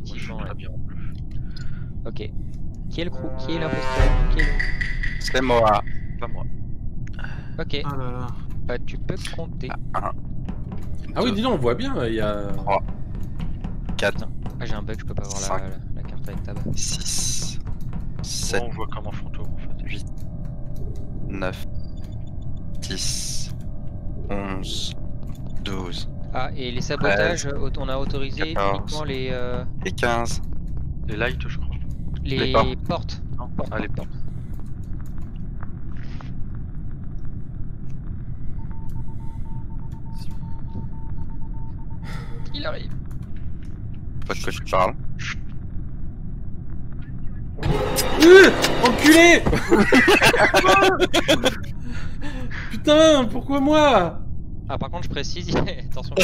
effectivement. Très bien. Ok. Qui est le crew? Qui est l'imposteur? Qui est le... C'est moi. Pas moi. Ok. Ah là là. Bah tu peux compter. 1, Ah oui, dis donc, on voit bien, il y a... 3, 4, Ah j'ai un bug, je peux pas voir Cinq. la carte avec tab. 6, Ouais, 7, on voit comme un fantôme en fait. 8, 9, 10, 11, 12 Ah et les sabotages, on a autorisé 14. uniquement les et 15. Les lights, je crois. les portes. portes. Non, Portes, ah, les portes. Il arrive. Pas de quoi tu parles. Enculé. Putain, pourquoi moi? Ah par contre je précise, attention.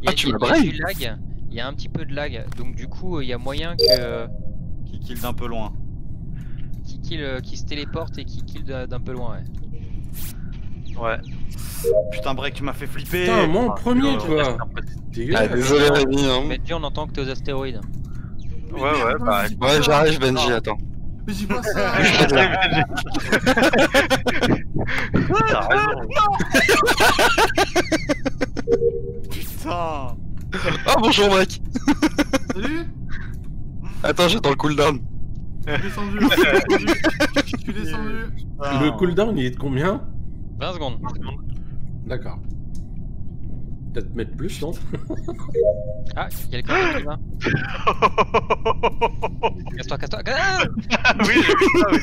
Il y a, Ah, tu il y a me brailles. du lag, il y a un petit peu de lag, donc du coup il y a moyen que Qui kill d'un peu loin. qui se téléporte et qui kill d'un peu loin. Ouais. Ouais. Putain, break, tu m'as fait flipper. Putain, moi en premier, reste quoi. impressionnant. Ah, Dégueulasse. désolé Rémi. Hein. Mais dis on entend que t'es aux astéroïdes. Ouais, ouais, bah. Ouais, j'arrive Benji, attends. Mais j'ai pas ça. T'as raison. Putain. Oh bonjour mec. Salut. Attends, j'attends le cooldown. Je suis descendu. Je suis descendu. Le cooldown, il est de combien? 20 secondes. D'accord. Peut-être mettre plus, non? Ah, il y a le code qui va. Casse-toi, casse-toi. Ah Oui, j'ai vu ça, oui.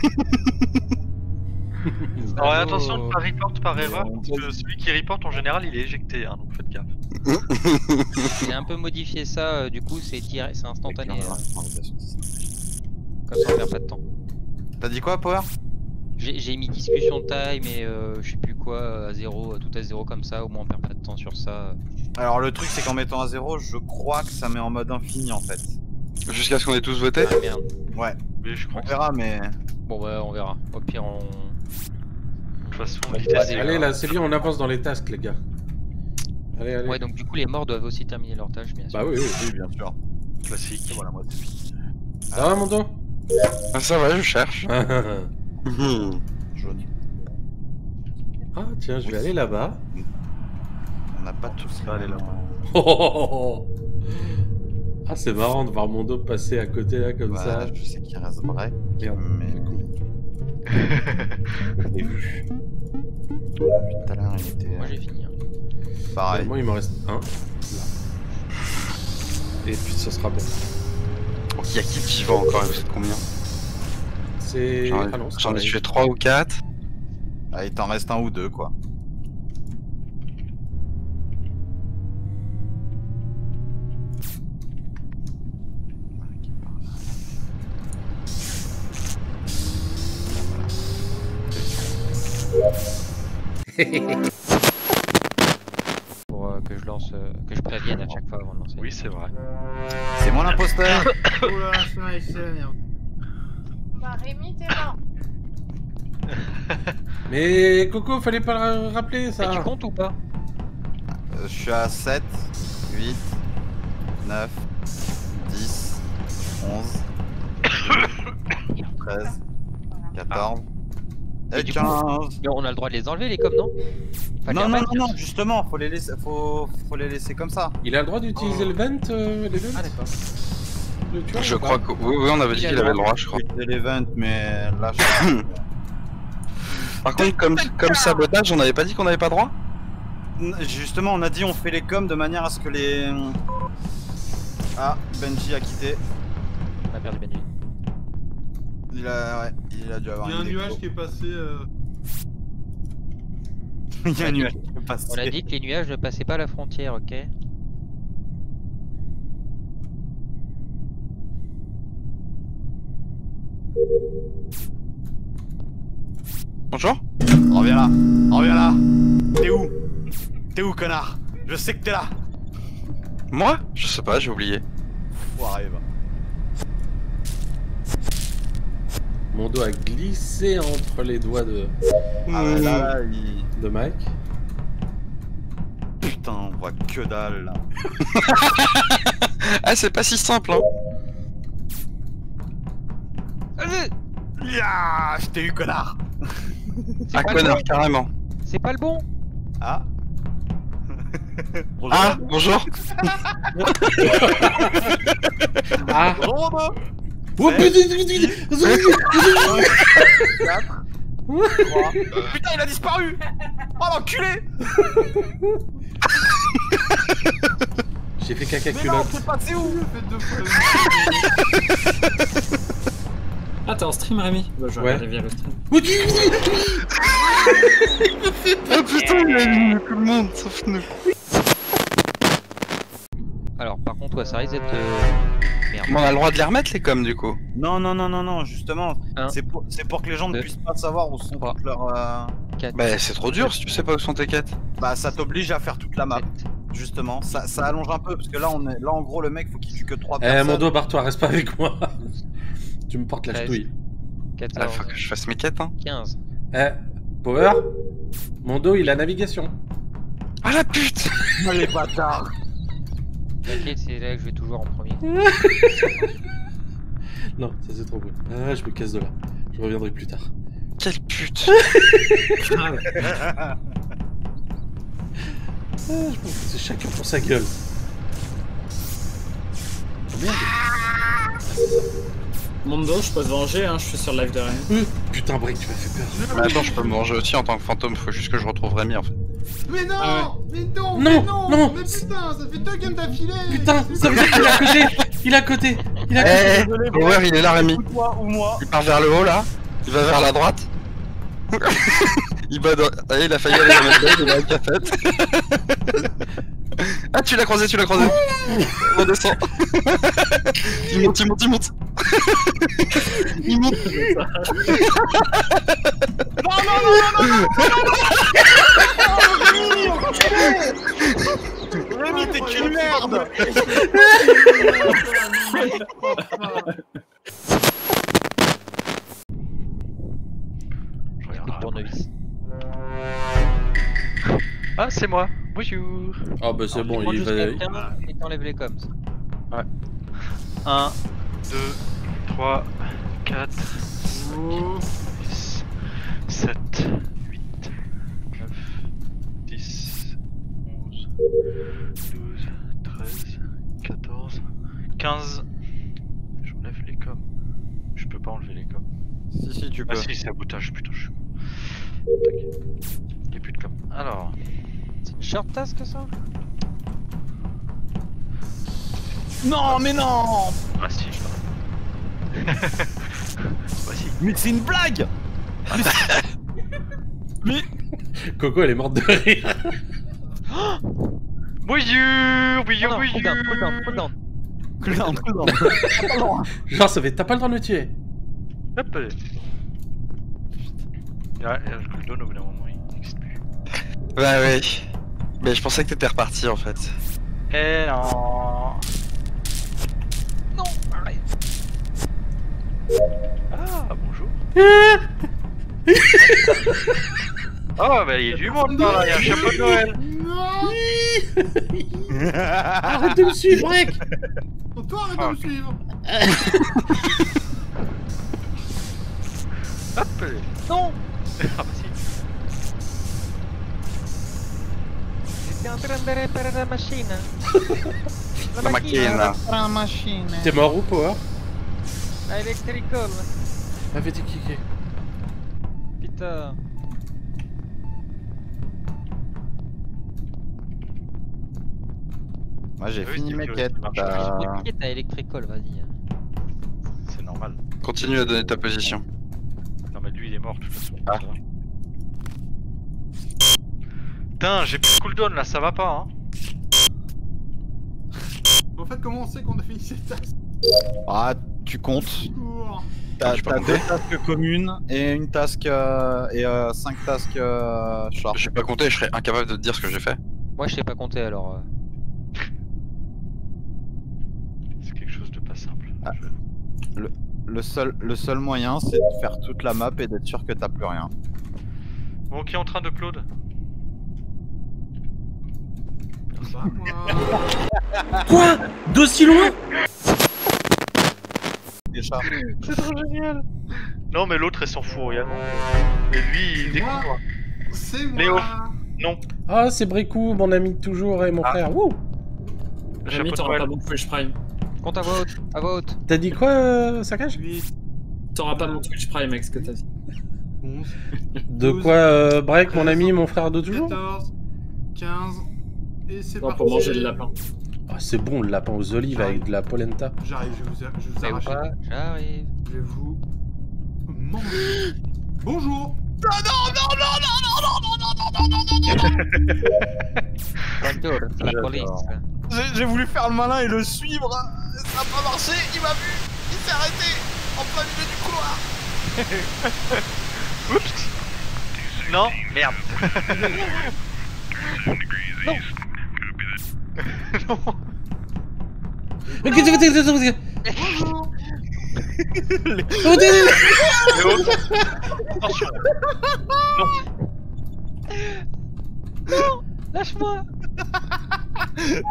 Alors attention de pas report par erreur, parce que celui qui reporte en général il est éjecté, hein, donc faites gaffe. J'ai un peu modifié ça, du coup c'est direct, c'est instantané. Comme ça on perd pas de temps. T'as dit quoi, Power? J'ai mis discussion time et je sais plus quoi à 0, tout à 0 comme ça, au moins on perd pas de temps sur ça. Alors, le truc, c'est qu'en mettant à 0, je crois que ça met en mode infini en fait. Jusqu'à ce qu'on ait tous voté. Ah merde. Ouais, Mais je crois on que verra, mais. Bon bah on verra. Au pire on. de toute façon Ouais, vitesse ouais, est- Allez, là, c'est bien, on avance dans les tasks, les gars. Allez, allez. Ouais donc du coup les morts doivent aussi terminer leur tâche bien sûr. Bah oui, oui. Oui, bien sûr. classique. Voilà, moi, c'est fini. Ça va, mon dos? Ah, ça va, je cherche. Ah, Jaune. tiens, je vais aller là-bas. On n'a pas tous va aller là-bas. Ah, c'est marrant de voir mon dos passer à côté, là, comme Voilà, ça. je sais qu'il reste break, Merde, mais. c'est cool. Je l'ai vu. On l'a vu tout à l'heure, il était. Moi j'ai fini. Hein. Pareil. Moi, il me reste un. Là. Et puis, ça sera bon. Il y a qui de vivant encore? Vous êtes combien? C'est... J'en ai, Ah non, c'est j'en ai pareil. tué 3 ou 4. Ah, il t'en reste un ou deux, quoi. Pour que je lance, que je prévienne à chaque fois avant de lancer. Oui c'est vrai. C'est moi l'imposteur. Oula, c'est la merde. Bah Rémi, t'es mort. Mais Coco, fallait pas le rappeler, Et ça. tu comptes ou pas? Je suis à 7, 8, 9, 10, 11, 13, 14, Et et du coup, 15. Mais on a le droit de les enlever les coms, non? Enfin, Non, les non, remettre. non, non, justement, faut les laisser, faut les laisser comme ça. Il a le droit d'utiliser le vent, l'event? Ah d'accord. Le tueur, Je ou crois pas que. Oui, oui, on avait dit Il a qu'il le avait le droit. droit, je crois. C'est l'event, mais là, je... Par contre, comme sabotage, on n'avait pas dit qu'on n'avait pas droit? Justement, on a dit on fait les coms de manière à ce que les... Ah, Benji a quitté. On a perdu Benji. Il a dû avoir Il y a un une nuage déco. qui est passé. Il y a un nuage qui est passé. On a dit que les nuages ne passaient pas la frontière, ok? Bonjour. Reviens là, reviens là. T'es où? T'es où, connard? Je sais que t'es là. Moi? Je sais pas, j'ai oublié. Foiré, va. Mon dos a glissé entre les doigts Ah ouais, là, il... de Mike. putain, on voit que dalle là. Ah, c'est pas si simple, hein. Allez. Ya, je t'ai eu, connard. Ah, connard, carrément. C'est pas le bon. Ah. Bonjour. Ah, bonjour. Ah. Bonjour, Robo. Oh putain, Putain, il a disparu. Oh l'enculé. J'ai fait caca Mais non, culotte. c'est passé où? Faites deux fois Ah, t'es en stream, Rémi? Bah, je vais Ouais. regarder via le stream. Ah putain, il a éliminé tout le monde, sauf nous. Alors, par contre, ouais, ça risque d'être. Merde. Bon, on a le droit de les remettre, les coms, du coup. Non, justement. Un, C'est pour que les gens ne deux, puissent pas savoir où sont trois. toutes leurs. 4. Bah, c'est trop dur si tu sais pas où sont tes quêtes. Bah, ça t'oblige à faire toute la map. Justement, ça allonge un peu parce que là, en gros, le mec faut qu'il tue que 3 Eh, personnes. mon dos, barre-toi, reste pas avec moi. Tu me portes la 13. ch'touille. Ah, 14. faut que je fasse mes quêtes, hein. 15. Eh, Power, mon dos, il a navigation. Ah la pute. Oh, les bâtards. T'inquiète, c'est là que je vais toujours en premier. Non, ça c'est trop beau. Ah, je me casse de là. Je reviendrai plus tard. Quelle pute. Ah, je m'en fous, c'est chacun pour sa gueule. Oh, merde. Mondo, je peux te venger, hein, je suis sur le live de Rémi. Putain, Break, tu m'as fait peur. Mais attends, je peux me manger aussi en tant que fantôme, faut juste que je retrouve Rémi en fait. Mais non, Ah mais non, Non, mais non, non. mais putain, ça fait 2 games d'affilée. Putain, ça veut dire qu'il est à côté. Il est à côté. Il est à côté. Eh, Power, il est là, Rémi. Ou toi ou moi. Il part vers le haut là, il va vers la droite. Il va dans... Ah, il a failli aller dans le bed, il est à la cafette. Ah, tu l'as croisé, redescends. Il monte. Il monte. Rémi, t'es qu'une merde. Je regarde. Coup de tournevis. Ah, c'est moi. Bonjour. Oh bah c'est bon, Prends il jusqu'à va... 15 et t'enlèves les coms. 1, 2, 3, 4, 6, 7, 8, 9, 10, 11, 12, 13, 14, 15. J'enlève les coms. Je peux pas enlever les coms. Si, tu Ah peux. si, sabotage, putain, je suis con. Y'a plus de coms. Alors, C'est une short task ça? Non, mais non. ah si, je t'en bah si. Mais c'est une blague. Coco, elle est morte de rire. Bonjour, bonjour, Non, cool down, bonjour. cool down. Genre, ça fait... T'as pas le droit de me tuer. Hop. Ouais, le cooldown au bout d'un moment il n'existe plus. Bah oui. Mais je pensais que t'étais reparti en fait. Eh non. Non, arrête. Ah, bonjour. Oh, bah il y a du monde par là, il y a un chapeau de Noël. Non. Arrête de me suivre, mec. Toi, arrête de me suivre. Hop. Non. Ah bah si. J'étais en train de réparer la machine. La machine. T'es mort ou Power? La electrical. M'avait dit kické. Putain. Moi j'ai Oui, fini c'est mes que quêtes. ça marche. J'ai ta electrical, vas-y. C'est normal. Continue à donner ta position. Non mais lui il est mort de toute façon. Ah. Putain, j'ai plus de cooldown là, ça va pas hein. En fait, comment on sait qu'on a fini cette task? Ah, tu comptes. Cours. T'as je peux compter. 2 tasks communes et une task et 5 tasks short. Je vais pas compter, je serais incapable de te dire ce que j'ai fait. Moi je sais pas compter alors. C'est quelque chose de pas simple. Ah. Le seul moyen c'est de faire toute la map et d'être sûr que t'as plus rien. Bon, qui est en train d'upload? Pas moi. Quoi? D'aussi loin? Des chats. C'est trop génial. Non, mais l'autre, elle s'en fout, regarde. Et lui, il C'est moi. découvre. C'est moi. Léo. Non. Ah, c'est Brikou, mon ami de toujours et mon frère. Wouh! Le Rémi, chapeau de t'auras Noël. pas mon Twitch Prime. Compte à voix haute. À voix haute. T'as dit quoi, Sakage? Oui. T'auras pas mon Twitch Prime avec ce que t'as dit. 11, De 12, quoi, Break, mon ami, mon frère de toujours? 14, 15, et c'est Non, parti. pour manger le lapin. Ah, c'est bon, le lapin aux olives avec de la polenta. J'arrive, je vais vous Prêt ou arracher. pas? J'arrive. Je vais vous manger. Bonjour. Bonjour, c'est la police. J'ai voulu faire le malin et le suivre. Ça a pas marché, il m'a vu. Il s'est arrêté en plein milieu du couloir. Oups. Non, merde. Non. Bonjour. Léo. Attention. Non. Lâche-moi.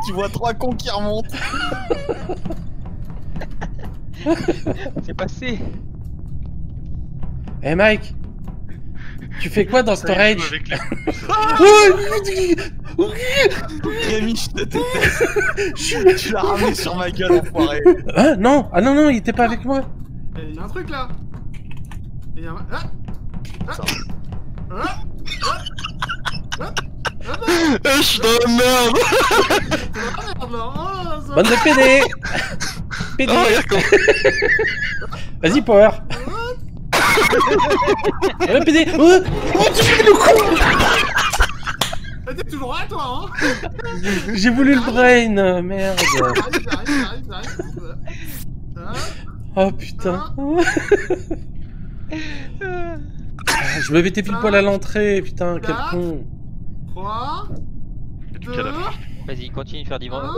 Tu vois 3 cons qui remontent. C'est passé. Eh Mike, tu fais quoi dans Ça y est, Storage? je joue avec les- Rémi, je te déteste. Tu l'as ramené sur ma gueule, enfoiré. Ah non, ah non, non, il était pas avec moi. Il y a un truc là. Il y a un... Ah. Je suis dans la merde. Merde là. Oh, ça... Bande de PD. PD. Oh, regarde comment... Vas-y, Power. Ouais, PD. Oh, tu fais le con. T'es toujours là toi hein. J'ai voulu le brain, merde. J'arrive. Oh putain. Ah, je me mettais pile poil à l'entrée, putain, quel con. 3, Et du 2... cadavre. Vas-y, continue de faire du vent. Hein.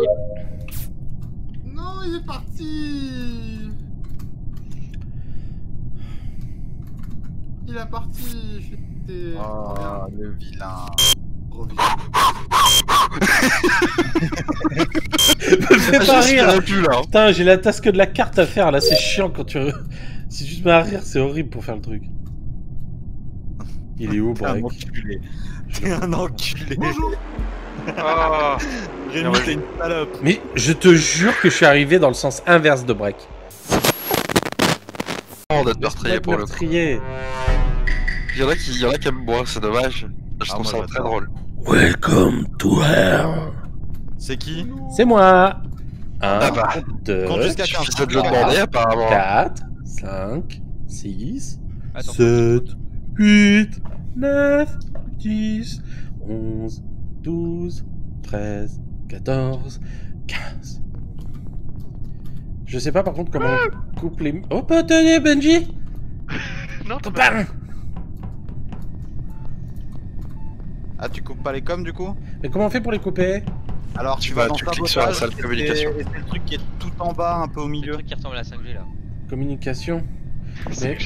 Non, il est parti. Il est parti. T'es... Oh, le vilain. Reviens. Me fais pas Je rire. respirais plus là. Putain, j'ai la tasse que de la carte à faire là, c'est chiant quand tu. Si tu te mets à rire, c'est horrible pour faire le truc. Il est où, T'es un Break? enculé. T'es un enculé. Bonjour. Oh. Rémi, t'es une salope. Mais je te jure que je suis arrivé dans le sens inverse de Break. Oh, d'être meurtrier pour le coup. Meurtrier. Il y en a qui aiment moi, c'est dommage. Je trouve moi, ça très j'adore. drôle. Welcome to hell. C'est qui? C'est moi. 1, Ah bah, 2, compte jusqu'à je 15. suis de le demander apparemment. 4, 5, 6, Attends. 7, 8, 9, 10, 11, 12, 13, 14, 15. Je sais pas par contre comment on coupe les... Oh, pas tenez, Benji. Non, t'as Copain. Ah, tu coupes pas les coms du coup? Mais comment on fait pour les couper? Alors Tu tu vas- vas dans tu cliques sur la sabotage, salle de communication. et c'est le truc qui est tout en bas, un peu au Le milieu. truc qui ressemble à la 5G là. Communication. C'est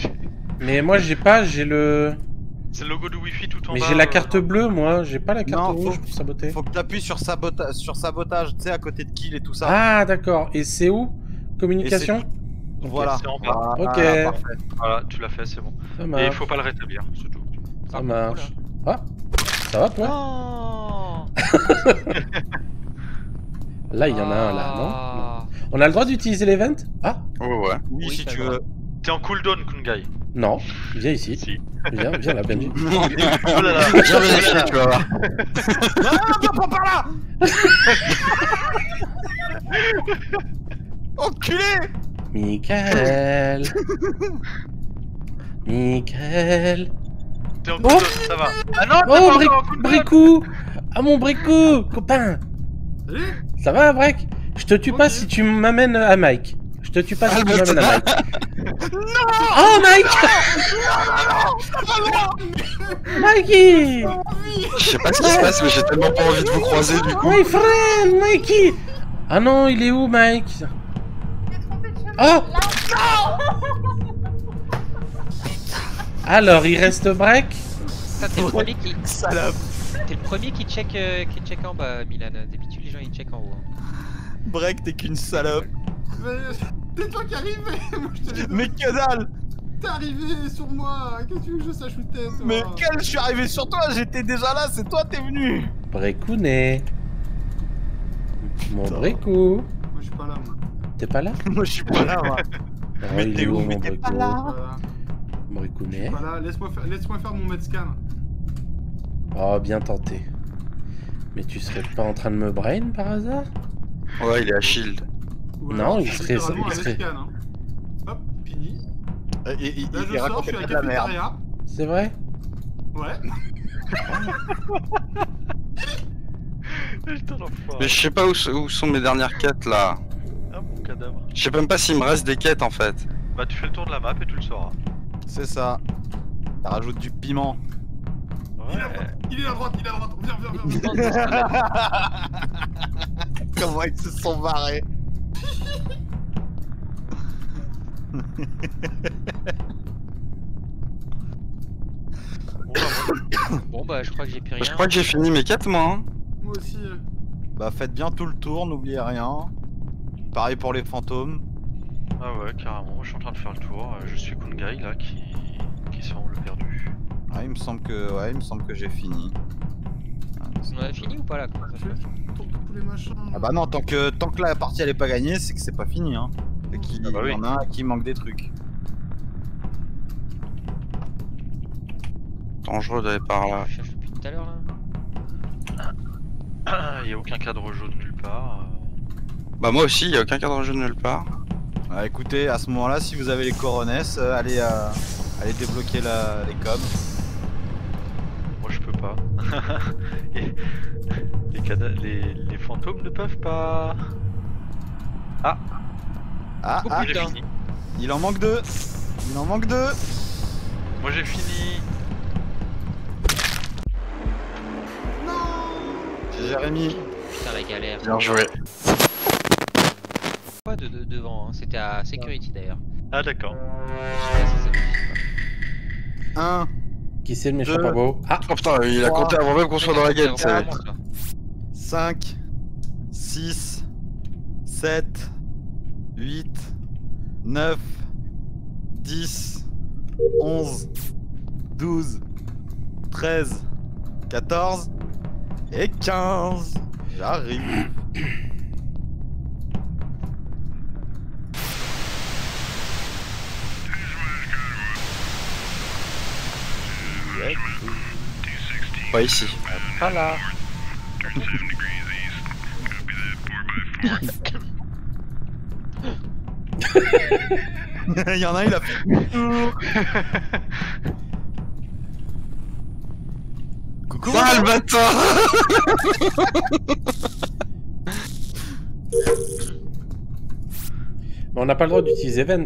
Mais moi j'ai pas, j'ai le... c'est le logo de Wi-Fi tout en Mais bas. j'ai la carte bleue moi, j'ai pas la carte Non, rouge faut- pour saboter. Faut que t'appuies sur sabotage, tu sais, à côté de kill et tout ça. Ah d'accord, et c'est où? Communication? Voilà. C'est en bas. Voilà, Ok. parfait. Voilà, tu l'as fait, c'est bon. Ça Et il marche, faut pas le rétablir, c'est tout. ça marche. Ah, ça va toi? Oh Là il y en a un là, non? Ah. On a le droit d'utiliser l'event? Ah, Ouais, ouais. Oui, Oui, si ça tu va. veux. T'es en cooldown, Kungai. non, viens ici. Si. Viens là Benji. Oh là là. Viens vérifier, tu vas voir. Pas par là. Enculé. Michael. Michael. T'es en cooldown, ça va. Ah non, t'es Oh, pas encore en cooldown. Bricou. Ah mon Bricou, copain. Salut. Ça va, Break? Je te tue pas Ok. si tu m'amènes à Mike. Je te tue pas si Ah, tu mais m'amènes à Mike. Oh, Mike! Mikey! Je sais pas ce qui se passe, mais j'ai tellement pas envie de vous croiser du coup. My friend, Mikey! Ah non, il est où, Mike? J'ai trompé de chemin. Oh! Là. Alors, il reste Break? Ça, t'es le premier qui... Salope. T'es le premier qui check en bas, Milan. D'habitude, les gens ils checkent en haut. Break, t'es qu'une salope. Mais c'est toi qui es arrivé. Moi, je te l'ai Mais que dalle. T'es arrivé sur moi. Qu'est-ce que tu veux que je sache où t'es, toi? Mais quel, je suis arrivé sur toi, j'étais déjà là, c'est toi, t'es venu. Brécounet. Mon Brécou. Moi, je suis pas là, moi. T'es pas là? Moi, je suis pas là, moi. Oh, Mais il t'es est où? où, Mais mon t'es pas Brécou? là. Brécounet. Voilà, laisse-moi faire mon medscan. Oh, bien tenté. Mais tu serais pas en train de me brain par hasard? Ouais, il est à shield. Ouais, Non, il c'est serait- littéralement il un serait- medscan, hein. Hop, fini. Il Là, je sors, je racontait suis à pas de la merde. cafétéria. C'est vrai? Ouais. Putain, l'enfoiré. Mais je sais pas où sont mes dernières quêtes là. Ah, mon cadavre. Je sais même pas s'il me reste des quêtes en fait. Bah, tu fais le tour de la map et tu le sauras. C'est ça. Ça rajoute du piment. Il est à Ouais. droite, il est à droite, il est à droite. Viens. Comment ils se sont barrés. Bon bah, je crois que j'ai plus rien. Je crois que j'ai fini mes quêtes moi. Hein. Moi aussi. Bah faites bien tout le tour, n'oubliez rien. Pareil pour les fantômes. Ah ouais, carrément. Moi, je suis en train de faire le tour. Je suis Kungai là qui semble perdu. Ah, il me semble que j'ai fini. On a fini ou pas là? Comment ça se passe? Tour de tous les machins. Ah bah non, tant que la partie elle est pas gagnée, c'est que c'est pas fini hein. C'est qu'il Ah bah oui. y en a un qui manque des trucs. Dangereux d'aller par là. Je cherche depuis tout à l'heure là. Il y a aucun cadre jaune nulle part. Bah moi aussi, y a aucun cadre jaune nulle part. Ah, écoutez, à ce moment-là, si vous avez les coronesses, allez débloquer les coms. Moi, je peux pas. Et les fantômes ne peuvent pas. Ah, Oh, ah, J'ai putain. fini. il en manque deux. Il en manque deux. Moi, j'ai fini. J'ai Jérémy. Putain, la galère. Bien joué. Pas devant, hein. C'était à Security d'ailleurs. Ah, d'accord. Je sais pas si ça suffit 1, Qui c'est le méchant Deux. pas beau? Ah! Oh putain, il a Trois. compté avant même qu'on pas. soit dans la game, Ouais, ça. vraiment, ça. 5, 6, 7, 8, 9, 10, 11, 12, 13, 14 et 15. J'arrive. Pas ici. Pas là. Il y en a un, il a fait. Coucou. Ah le bâtard. Mais on n'a pas le droit d'utiliser Vent.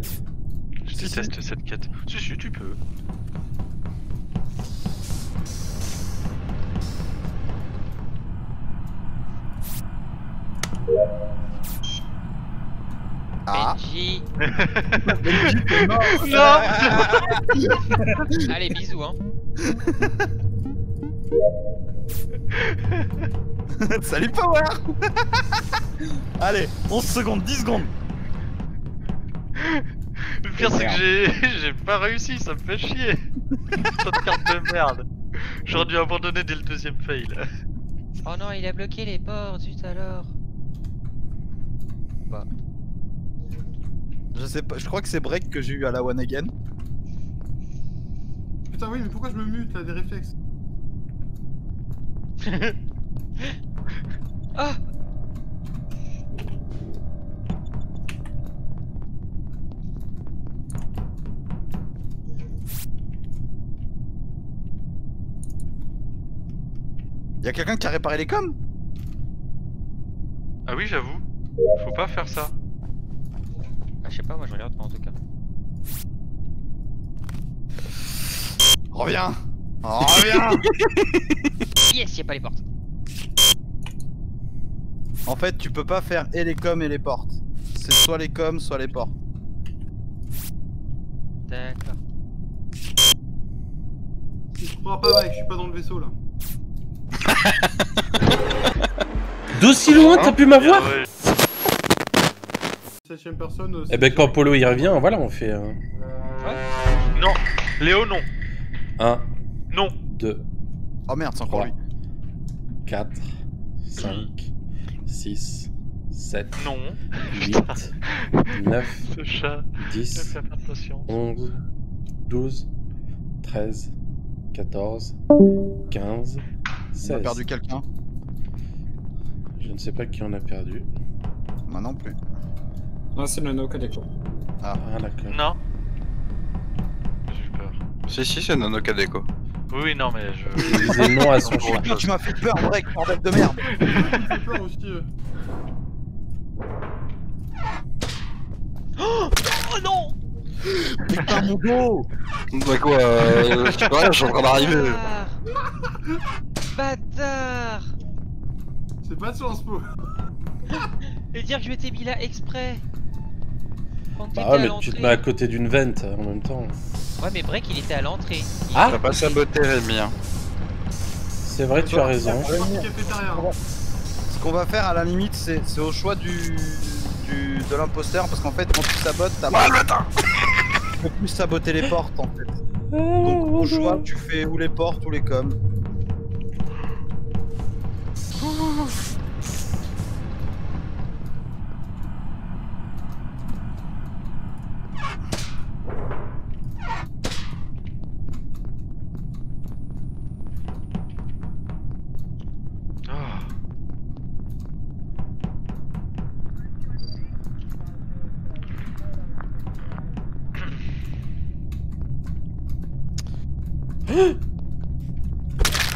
Je déteste cette quête. Si, tu peux. Ah. Benji. Non. Allez, bisous hein. Salut Power. Allez, 11 secondes, 10 secondes. Le pire, c'est que j'ai pas réussi, ça me fait chier. Cette carte de merde. J'aurais dû abandonner dès le deuxième fail. Oh non, il a bloqué les ports, zut alors. Bah. Je sais pas, je crois que c'est break que j'ai eu à la one again. Putain, oui, mais pourquoi je me mute? T'as des réflexes. Ah. Y'a quelqu'un qui a réparé les coms? Ah oui, j'avoue. Faut pas faire ça. Ah, je sais pas, moi je regarde pas en tout cas. Reviens. Reviens. Yes, y'a pas les portes. En fait, tu peux pas faire et les coms et les portes. C'est soit les coms, soit les portes. D'accord. Il se croira pas Mike, je suis pas dans le vaisseau là. D'aussi loin, t'as pu m'avoir? Ouais. 7ème personne. Eh ben, quand Polo il revient, voilà, on fait Non, Léo, non. 1, Non. 2, Oh merde, c'est encore 3, lui. 4, 5, 6, 7, Non. 8, 9, Ce chat. Ne 10, fait pas de patience. 11, 12, 13, 14, 15, On 16. a perdu quelqu'un. Je ne sais pas qui on a perdu. Moi non plus. Non, c'est le Nono Kadeko. Ah, d'accord. Non. J'ai eu peur. Si, c'est Nono Kadeko. Oui, non, mais je. Il disait non à son chat. Putain, tu m'as fait peur, break, bordel de merde. Il me fait peur aussi. Oh non. Putain, mon dos. Bah quoi, je sais pas, je suis en train d'arriver. Bâtard. C'est pas de chance, Po. Et dire que je m'étais mis là exprès. Quand Bah t'étais ouais, à mais tu l'entrée. te mets à côté d'une vente en même temps. Ouais, mais Break, il était à l'entrée. Ah. T'as pas saboté Rémi, hein. C'est vrai, tu as raison. Je suis parti cafétéria. Ce qu'on va faire à la limite, c'est au choix de l'imposteur parce qu'en fait, quand tu sabotes, t'as pas. Tu peux plus saboter les portes en fait. Donc au choix, tu fais ou les portes ou les coms.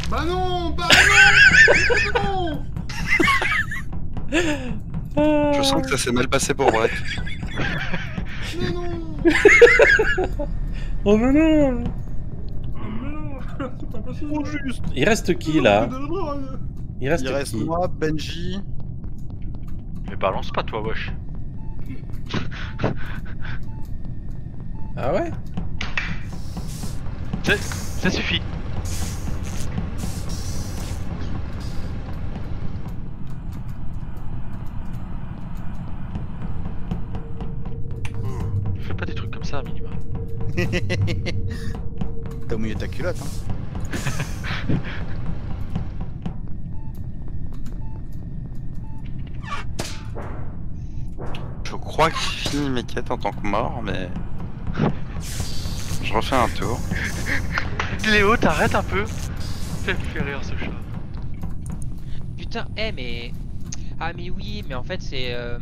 Bah non, bah non. Je sens que ça s'est mal passé pour Break. Mais non. Oh mais non. Mais non. C'est pas possible. Juste. Il reste qui là? Il reste Il reste qui? moi, Benji. Mais balance pas, toi, wesh. Ah ouais? Ça suffit. Fais pas des trucs comme ça, minimum. T'as mouillé ta culotte, hein. Je crois que j'ai fini mes quêtes en tant que mort, mais... Je refais un tour. Léo, t'arrêtes un peu. Ça me fait rire ce chat. Putain, mais... Ah mais oui, mais en fait c'est... Le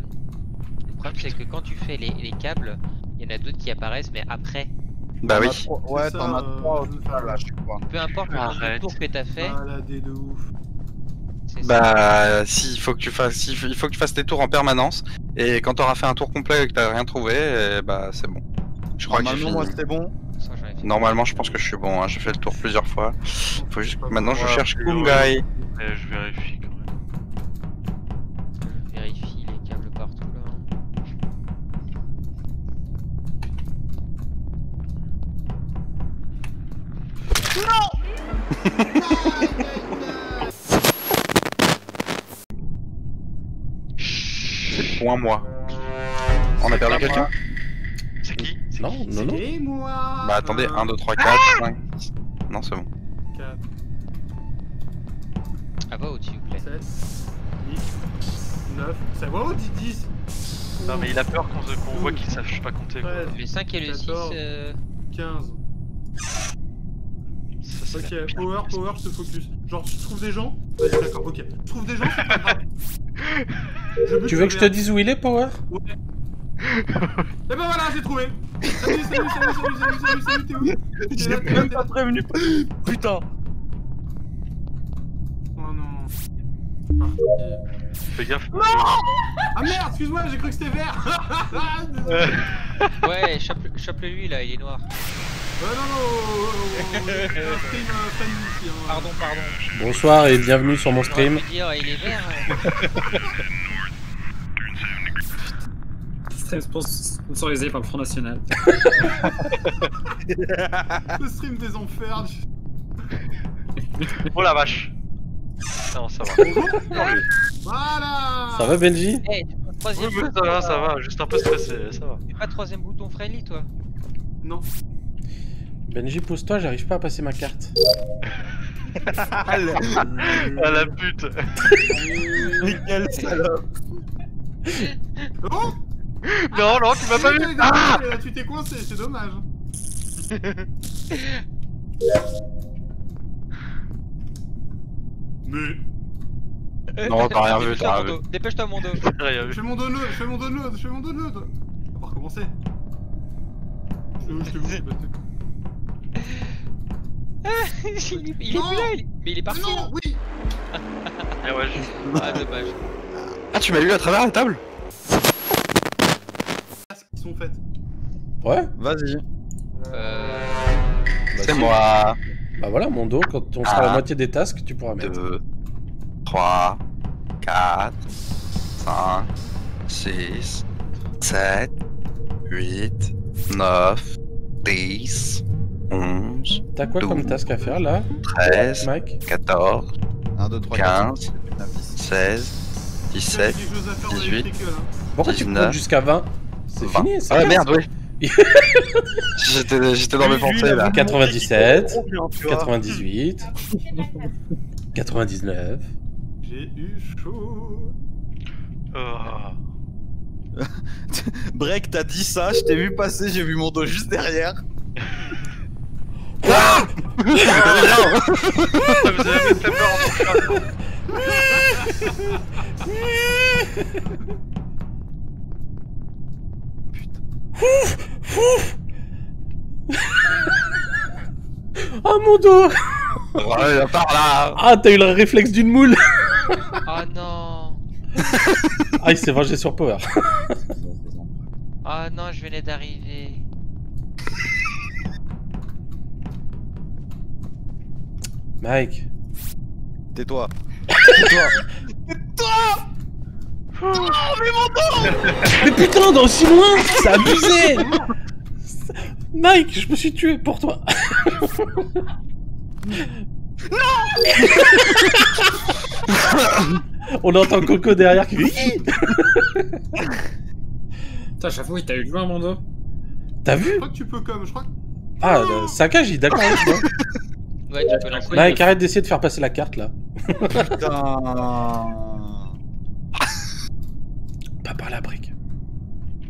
problème c'est que quand tu fais les câbles, il y en a d'autres qui apparaissent mais après. Bah oui. Ouais, C'est t'en as ça, 3 au je vais total faire là, je crois. Peu importe le nombre de Arrête. tours que t'as fait, Baladé de ouf. c'est ça. Bah, si, il faut que tu fasses tes tours en permanence. Et quand t'auras fait un tour complet et que t'as rien trouvé, bah c'est bon. Je crois que j'ai Normalement, moi fini. c'était bon. Ça, j'en ai fait. Normalement, je pense que je suis bon. Hein. J'ai fait le tour plusieurs fois. Faut juste que maintenant je Ouais, cherche plus Kungai. Mais je vérifie quand même. Je vérifie les câbles partout là. C'est point moi. On a perdu quelqu'un? C'est qui? Non, non, non. Et moi. Bah attendez, 1, 2, 3, 4, 5. Non, c'est bon. 4, Ah va au-dessus, s'il vous plaît. 7, 8, 9. Ça va où, 10? Non, mais il a peur qu'on voit qu'il sache pas compter. Quoi. 13, Le 5 et le 6, 14. 15. Ça, c'est la Ok, pire. power, je te focus. Genre, tu trouves des gens? Vas-y, d'accord, ok. Tu trouves des gens, c'est pas grave. Tu veux que je te dise où il est, Power? Ouais. Et ben voilà, j'ai trouvé. Salut, t'es où? J'ai même pas prévenu. Putain. Oh non. Parti. Fais gaffe. Ah merde, excuse-moi, j'ai cru que c'était vert. Désolé. Ouais, chope-le lui là, il est noir. Non, stream family ici. Hein. Pardon. Bonsoir et bienvenue sur mon J'aurais stream. pu dire, il est vert. Stream sponsorisé par le Front National. Le stream des enfers. Oh la vache. Non, ça va. Voilà. Ça va, Benji? Eh, Oui, troisième oui, bouton, ça va. Juste un peu stressé, ça va. Fais pas troisième bouton friendly, toi. Non. Benji, pose-toi, j'arrive pas à passer ma carte. Ah la pute. Quelle salope. Oh. Non, non, tu m'as pas vu. Ah Tu t'es coincé, c'est dommage. Mais. Non, t'as rien vu, t'as rien vu. Dépêche-toi, mon dos. Rien Je vu. fais mon download, je fais mon download, je fais mon download. On va recommencer. Je te vois, Il est plus Non. là, mais il est parti. non, oui. Ah ouais, Ah, dommage. Ah, tu m'as eu à travers la table? Ils sont faites. Ouais? Vas-y. C'est moi. Bah voilà, Mondo, quand on sera à la moitié des tasks, tu pourras mettre. 2, 3, 4, 5, 6, 7, 8, 9, 10, 11, T'as quoi comme task à faire là, 13, Mike? 14, 1, 2, 3, 15, 4, 5, 16, 17, 18. Pourquoi tu 19, comptes jusqu'à 20? C'est 20. fini, ça Ah merde, oui. J'étais dans mes pensées là. 97, 98, 99. J'ai eu chaud. Oh. Break, t'as dit ça, je t'ai vu passer, j'ai vu mon dos juste derrière. Vous avez fait peur en mon chat. Ah mon dos! Ouais, par là. Ah, t'as eu le réflexe d'une moule! Oh non. Ah, il s'est vengé sur Power. Oh non, je venais d'arriver. Mike. Tais-toi. Tais-toi. Mais putain, dans si loin! C'est abusé! Mike, je me suis tué pour toi. On entend Coco derrière qui fait. Putain, j'avoue, il t'a eu loin, mon dos. T'as Je vu? crois que tu peux comme, je crois que... Ah, Saka, j'ai d'accord avec toi. Ouais, tu peux lancer. Mike, arrête d'essayer de faire passer la carte là. Putain. Pas par la brique.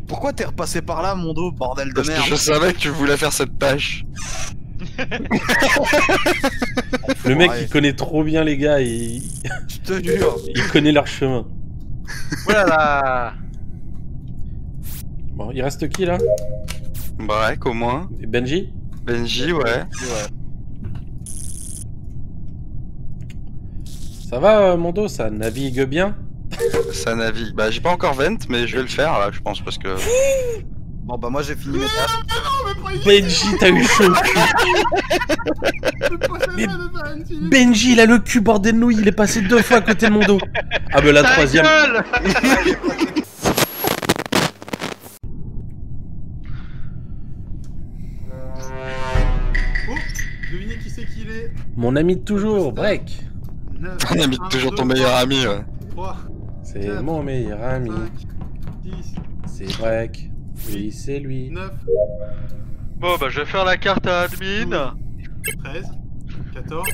Pourquoi t'es repassé par là, mon dos, bordel de Parce que merde? je savais que tu voulais faire cette tâche. Le mec, Ouais. il connaît trop bien les gars, Je te jure. il connaît leur chemin. Voilà. Bon, il reste qui là? Break au moins. Et Benji? Benji, ouais. Ça va, mon dos, ça navigue bien? Ça navigue. Bah, j'ai pas encore vent, mais je vais le faire là, je pense, parce que. Bon bah moi j'ai fini mes tâches. Benji, t'as eu chaud. Mais Benji, il a le cul bordé de nouilles, il est passé 2 fois à côté de mon dos. Ah bah la troisième. gueule. Oh, devinez qui c'est qu'il est. Mon ami de toujours, Break. 9, On a mis toujours ton meilleur ami, ouais. 3, C'est mon meilleur ami. 5, 10, C'est Break. Oui, c'est lui. 9, Bon bah je vais faire la carte à admin. 13, 14.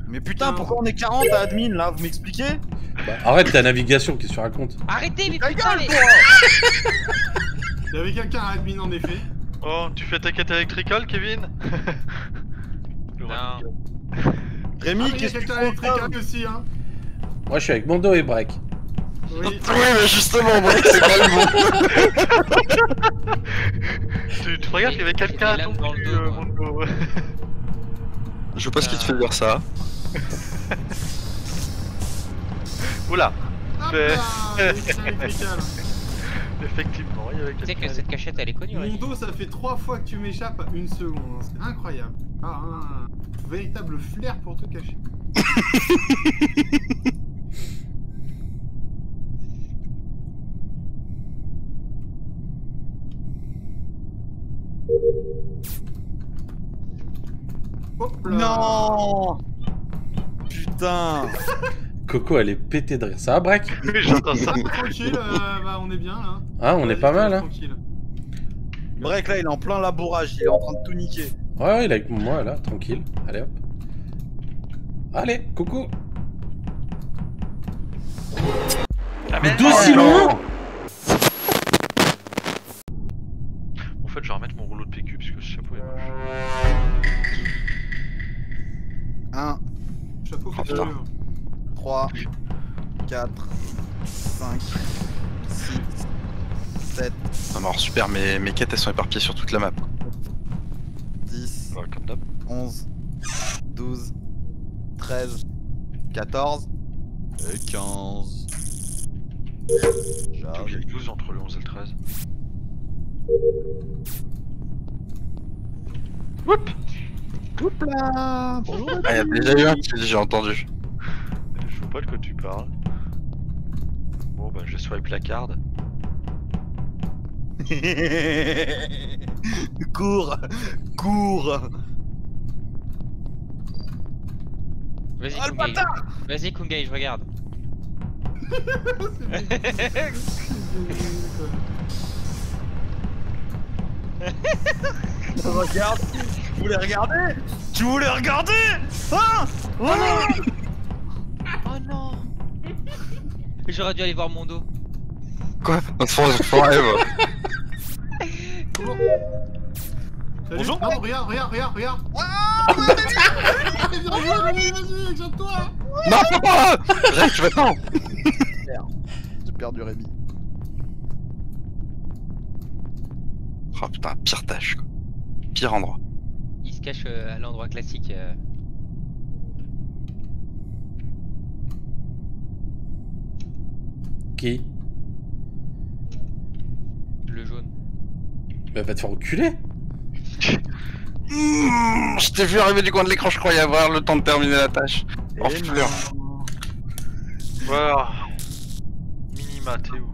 Mais putain, pourquoi on est 40 à admin là? Vous m'expliquez? Bah, arrête ta navigation, qu'est-ce que tu racontes? Arrêtez, mais Ta putain, gueule, mais... toi! Il y avait quelqu'un à admin en effet. Oh, tu fais ta quête électricale, Kevin? Non. Rémi, Ah, mais il y a qu'est-ce que tu quelqu'un à fais? l'électrical aussi, hein. Moi, je suis avec Mondo et Break. Oui. Oui, mais justement, Break, c'est pas le bon. Tu te regardes, il y avait quelqu'un à J'ai ton des lames dans le cul, dos, moi. mon dos. Je sais pas ce qui te fait dire ça. Oula, Hop Mais- là, électrical. effectivement, il y avait Tu sais quelqu'un. que cette cachette, elle est connue, Mon Régis. dos, ça fait 3 fois que tu m'échappes à 1 seconde. Hein. C'est incroyable. Ah, un véritable flair pour te cacher. Hop là. Non! putain. Coco, elle est pétée de rire. Ça va, Break? Oui, j'entends ça. Tranquille, bah on est bien là. Ah, on est pas mal, hein. Tranquille. Break là, il est en plein labourage, il est en train de tout niquer. Ouais, il est avec moi, là, tranquille. Allez, hop. Allez, coucou. Mais d'aussi loin. En fait, je vais remettre mon rouleau de PQ parce que ce chapeau est moche. 1, Chapeau Oh, putain. 3, 4, 5, 6, 7, Non, alors super, mes quêtes elles sont éparpillées sur toute la map. 10, Ouais, comme d'hab. 11, 12, 13, 14 et 15. J'ai oublié le 12 entre le 11 et le 13. Whoop! Oups là. Bonjour. Ah, il y a déjà eu un kill, j'ai entendu. Je vois pas de quoi tu parles. Bon bah je swipe la carte. Cours, cours. Vas-y, Oh, le Kungai. bâtard. Vas-y, Kungai, je regarde. Regarde. Tu voulais regarder? Tu voulais regarder? Hein? Oh non. Oh non. J'aurais dû aller voir mon dos. Quoi? Notre forêt, Salut. Bonjour. Non, regarde. Regarde. Ah, Vas-y, éclate-toi. Non, papa! Reste maintenant! j'ai perdu Rémi. Oh putain, pire tâche quoi. Pire endroit. Il se cache à l'endroit classique. Qui? Le jaune. Bah, va te faire enculer. Je t'ai vu arriver du coin de l'écran, je croyais avoir le temps de terminer la tâche. Oh, Et fleur. Voilà. Minima, t'es où?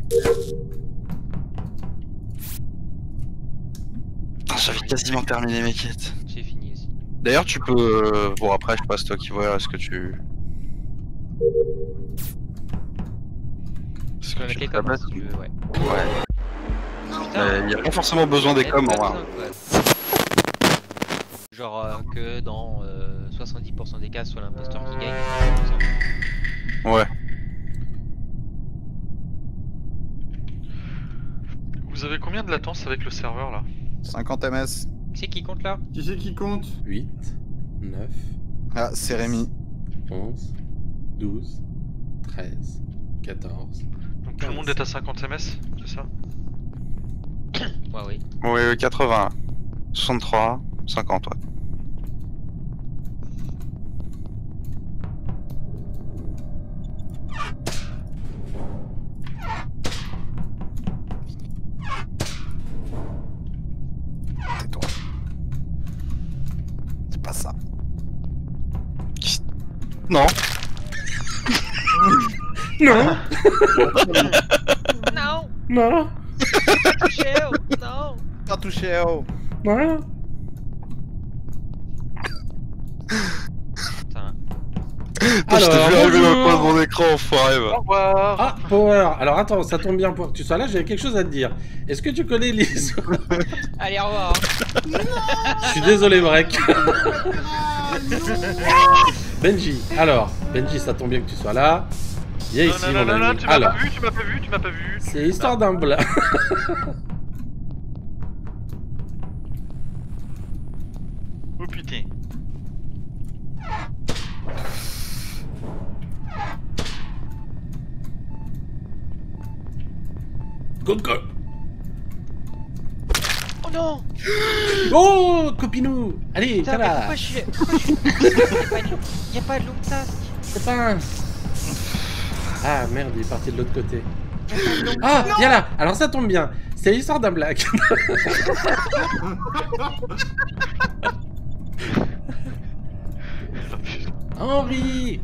Putain, j'avais quasiment terminé mes quêtes. J'ai fini aussi. D'ailleurs, tu peux. Bon, après, je passe toi qui vois ce que tu. Je peux mettre les coms si tu veux, ouais. Ouais. Il y a pas forcément besoin des coms en vrai. Genre que dans 70% des cas, soit l'imposteur qui gagne. Ouais. Vous avez combien de latence avec le serveur là? 50 ms. Qui c'est qui compte là? Qui c'est qui compte? 8, 9, Ah, c'est Rémi. 11, 12, 13, 14. Donc tout le monde est à 50 ms, c'est ça? Ouais, oui. Oui, 80. 63, 50, ouais. Tais-toi. C'est pas ça. Non. Non. Non! Non. Michel, non! Pas touché, oh. Non. Putain. Putain, je t'ai vu arriver dans le coin de mon écran, enfoiré, Au va. revoir! Ah, Power. Alors attends, ça tombe bien pour que tu sois là, j'avais quelque chose à te dire. Est-ce que tu connais les... Allez, au revoir! Je suis désolé, Break. Benji, alors, Benji, ça tombe bien que tu sois là. Viens ici, mon ami. tu m'as Alors, pas vu, tu m'as pas vu. c'est l'histoire d'un blanc. Oh putain. Go, go. Oh non! Oh, copinou. Allez, Putain, ça mais va. pourquoi je suis. Y'a pas de long task! C'est pas un... Ah merde, il est parti de l'autre côté. Ah, viens là. Alors ça tombe bien. C'est l'histoire d'un black. Henri.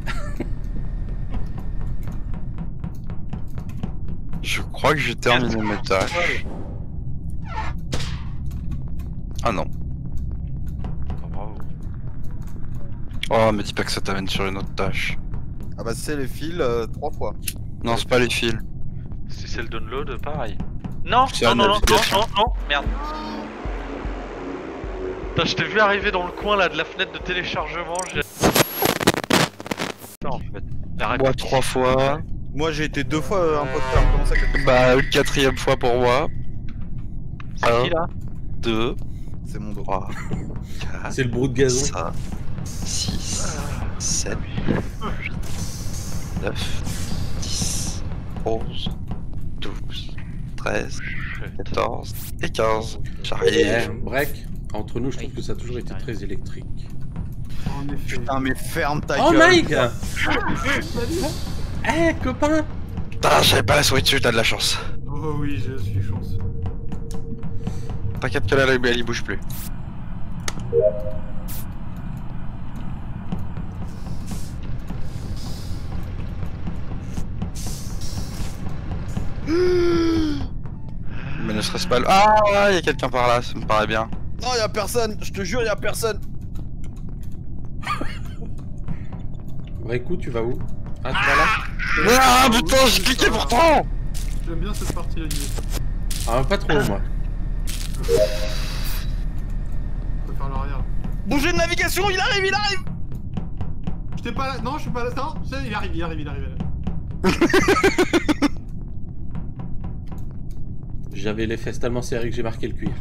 Je crois que j'ai terminé mes tâches. Ah non. Oh, bravo. Oh, me dis pas que ça t'amène sur une autre tâche. Ah bah c'est les fils 3 fois. Non, c'est pas les fils. Si c'est le download, pareil. Non, C'est non, un non, non, non, navigation. non, non, merde. Putain, je t'ai vu arriver dans le coin là de la fenêtre de téléchargement. Non, en fait. Arrête. Moi 3 fois. Moi j'ai été 2 fois imposteur, comment ça que... Bah, une 4ème fois pour moi. C'est qui là 2, C'est mon dos. 3, 4, C'est le brou de gazon. 5, 6, 7, 8, 9, 10, 11, 12, 13, 14 et 15. Eh, J'arrive. break. Entre nous, je trouve que ça a toujours été très électrique. En effet. Putain mais ferme ta Oh gueule. Mike. Eh copain. Putain, j'avais pas la souris dessus, t'as de la chance. Oh oui, je suis chance. T'inquiète que là, elle y bouge plus. Mais ne serait-ce pas le... Ah, y'a quelqu'un par là, ça me paraît bien. Non y'a personne, je te jure y'a personne. Break où tu vas où? Ah tu vas là? Ah putain, j'ai cliqué pourtant. J'aime bien cette partie-là du jeu. Ah pas trop moi. On peut faire l'arrière. Bougez de navigation, il arrive. J'étais pas là. Non, je suis pas là. Non, il arrive. J'avais les fesses tellement serrées que j'ai marqué le cuir.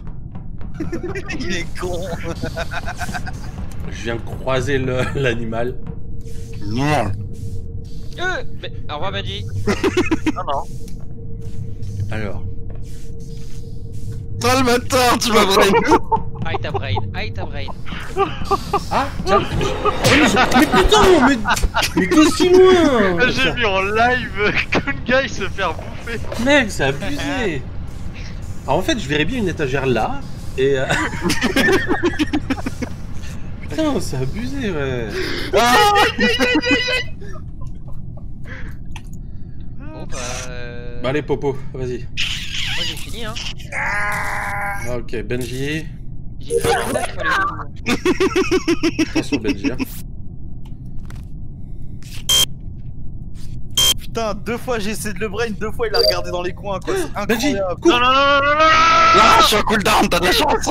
Il est con. Je viens de croiser l'animal. Non. Mais, au revoir Benji. Non, non. Alors. Oh le matin, tu m'as brain. Aïe ta brain. Ah tiens. Mais putain mais qu'aussi loin. J'ai vu en live Kunga il se faire bouffer. Mec, c'est abusé. Alors en fait, je verrais bien une étagère là et. Putain, c'est abusé, ouais. Bon bah... Bah allez, Popo, vas-y. Moi j'ai fini hein. Ah, ok, Benji. J'ai fait un attaque sur les coups. Attention, Benji. Hein. Putain, 2 fois j'ai essayé de le brain, 2 fois il a regardé dans les coins quoi. C'est Benji, incroyable. cours. Non, non, non, non, non, non. Ah, je suis en cooldown, t'as de la chance.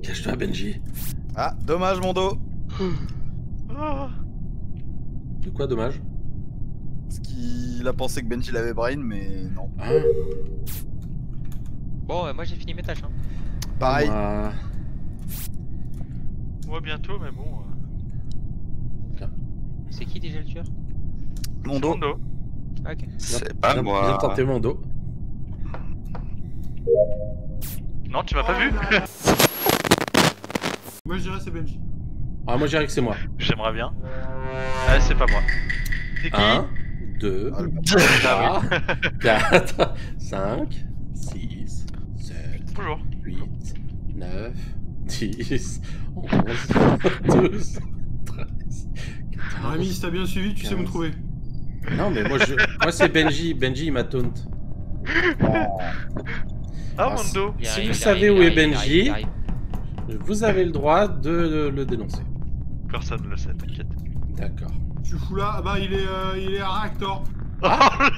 Cache-toi, Benji. Ah, dommage mon dos. Oh. De quoi, dommage? Parce qu'il a pensé que Benji l'avait brain, mais non. Ah, Bon moi j'ai fini mes tâches hein. Pareil. Moi bientôt, mais bon. C'est qui déjà le tueur? Mon dos. Mondo. Ah, ok. C'est pas Bien moi. tenté, mon dos. Non, tu m'as pas vu. Moi je dirais c'est Benji. Ah, moi, je dirais que c'est moi. J'aimerais bien. Ah, c'est pas moi. C'est qui 1, 2, Ah 3, 4, 5, 6, 7, Bonjour. 8, 9, 10, 11, 12, 13, 14. Rémi, si t'as bien suivi, tu sais où me trouver. Non, mais moi, c'est Benji. Benji, il m'a taunt. Ah, Ah, Mondo. Il Si arrive, vous il savez arrive, où il est arrive, Benji, il arrive. vous avez le droit de le dénoncer. Personne ne le sait, t'inquiète. D'accord. Tu fous là. Ah bah il est à Reactor. Oh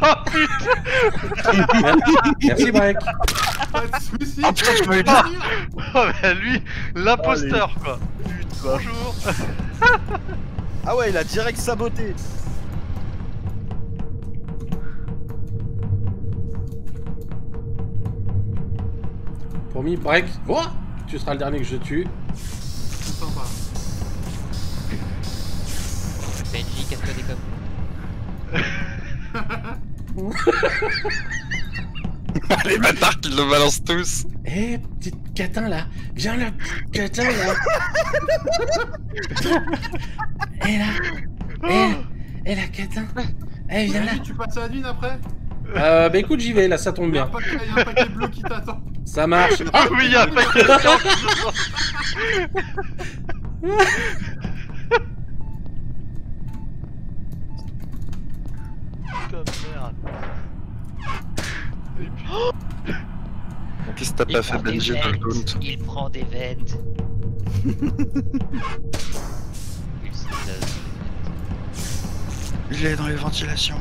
la putain. Merci, Break. Pas de soucis. Ah putain, tu m'as eu dit. Oh, bah lui, l'imposteur quoi. Bonjour. Ah ouais, il a direct saboté. Promis, Break. Voilà. Tu seras le dernier que je tue. C'est sympa. Benji, casse-toi des coms. Les bâtards qui le balancent tous. Eh, petite catin là. Viens là, petite catin là. Eh là. Eh la catin. Eh, viens là. Benji, tu passes à Admin après? Bah écoute, j'y vais là, ça tombe Il y a bien. un paquet bleu qui t'attend. Ça marche. Ah Oui, y'a un paquet de Putain de merde. Qu'est-ce que t'as pas fait, Benji, dans le taunt? Il prend des ventes. Il est dans les ventilations.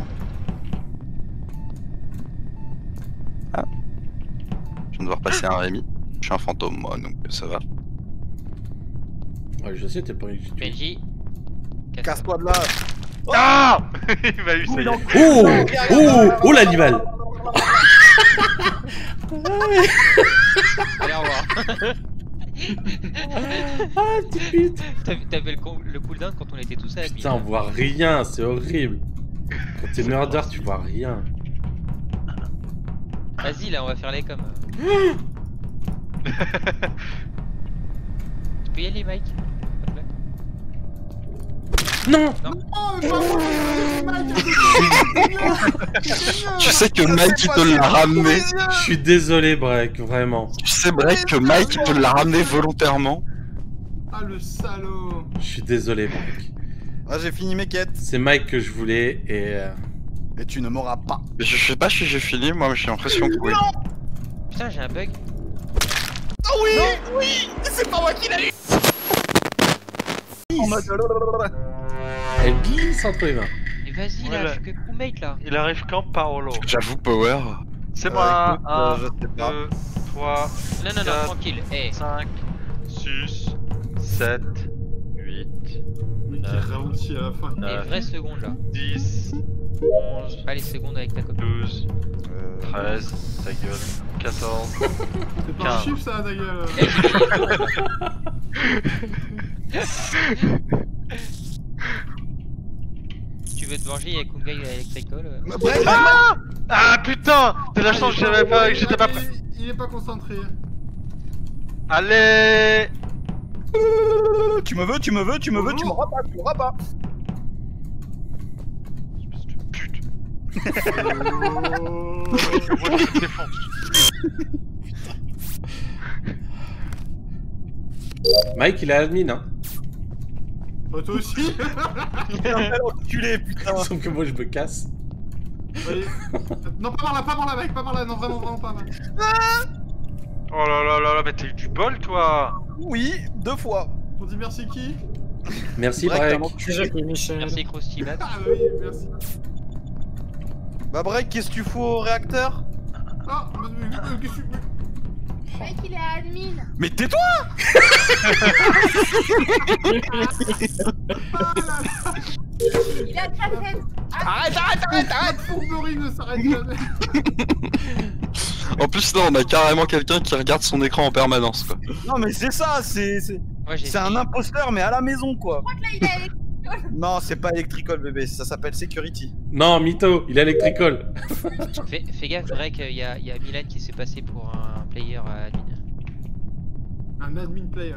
Ah. Je viens de voir passer un Rémi. Je suis un fantôme moi, donc ça va. Ouais, je sais, t'es pas une Benji. Casse-toi de là. Ah il m'a eu ça. Oh l'animal. Allez, au revoir. Ah, petite pute. T'avais le cooldown quand on était tous à la Putain, on voit rien, c'est horrible. Quand t'es murder, tu vois rien. Vas-y, là, on va faire les coms. Tu peux y aller, Mike? Non. Tu sais que Mike il te l'a ramené. Je suis désolé, Break, vraiment. Tu sais, Break, que Mike il te l'a ramené volontairement. Ah le salaud. Je suis désolé, Break. Ah, j'ai fini mes quêtes. C'est Mike que je voulais et... Et tu ne m'auras pas. Mais je sais pas si j'ai fini, moi j'ai l'impression que oui. Putain, j'ai un bug. Oh oui, oui, c'est pas moi qui l'ai eu. En mode... Elle glisse entre les mains. Mais vas-y, là, Voilà. je suis que crewmate, là. Il arrive quand Paolo? J'avoue, Power. C'est moi. écoute, 1, je sais pas. 2, 3, Non, non, non, 4, tranquille. Eh, 5, 6, 7, 8, Mais qui ralentit à la fin. les vraies secondes, là. 10, 11, Pas les secondes avec ta copine. 12, 13, ta gueule, 14. C'est pas un 15. chiffre ça, ta gueule. Tu veux te venger, il y a Kungai Electrical. Ah putain! C'est la chance que j'avais pas, que j'étais pas prêt. Il est pas concentré. Allez! Tu me veux, tu m'auras pas, tu m'auras pas. Pute. Oh. Moi je te défends. Mike, il est admin, hein. Bah, toi aussi. Enculé, putain. Sauf que moi, je me casse. Oui. Non, pas par là, mec, pas par là, non, vraiment pas. Oh là là là là, mais t'as eu du bol toi! Oui, 2 fois. On dit merci qui? Merci, Break, Break. t'as enculé. Jacques et Michel. Merci, Krusty Bat. Ah bah oui, merci. Bah Break, qu'est-ce que tu fous au réacteur? Ah, qu'est-ce que tu... Mec, il est admin. Mais tais-toi. Il a de la tête. Arrête, fourberie ne s'arrête jamais. En plus, là, on a carrément quelqu'un qui regarde son écran en permanence, quoi. Non mais c'est ça, c'est Moi, j'ai un imposteur mais à la maison quoi. Je crois que là, il est... Non, c'est pas Electrical bébé, ça s'appelle Security. Non, mytho, il est électricole. Fais gaffe, Drake, il y a Milan qui s'est passé pour un player admin. Un admin player.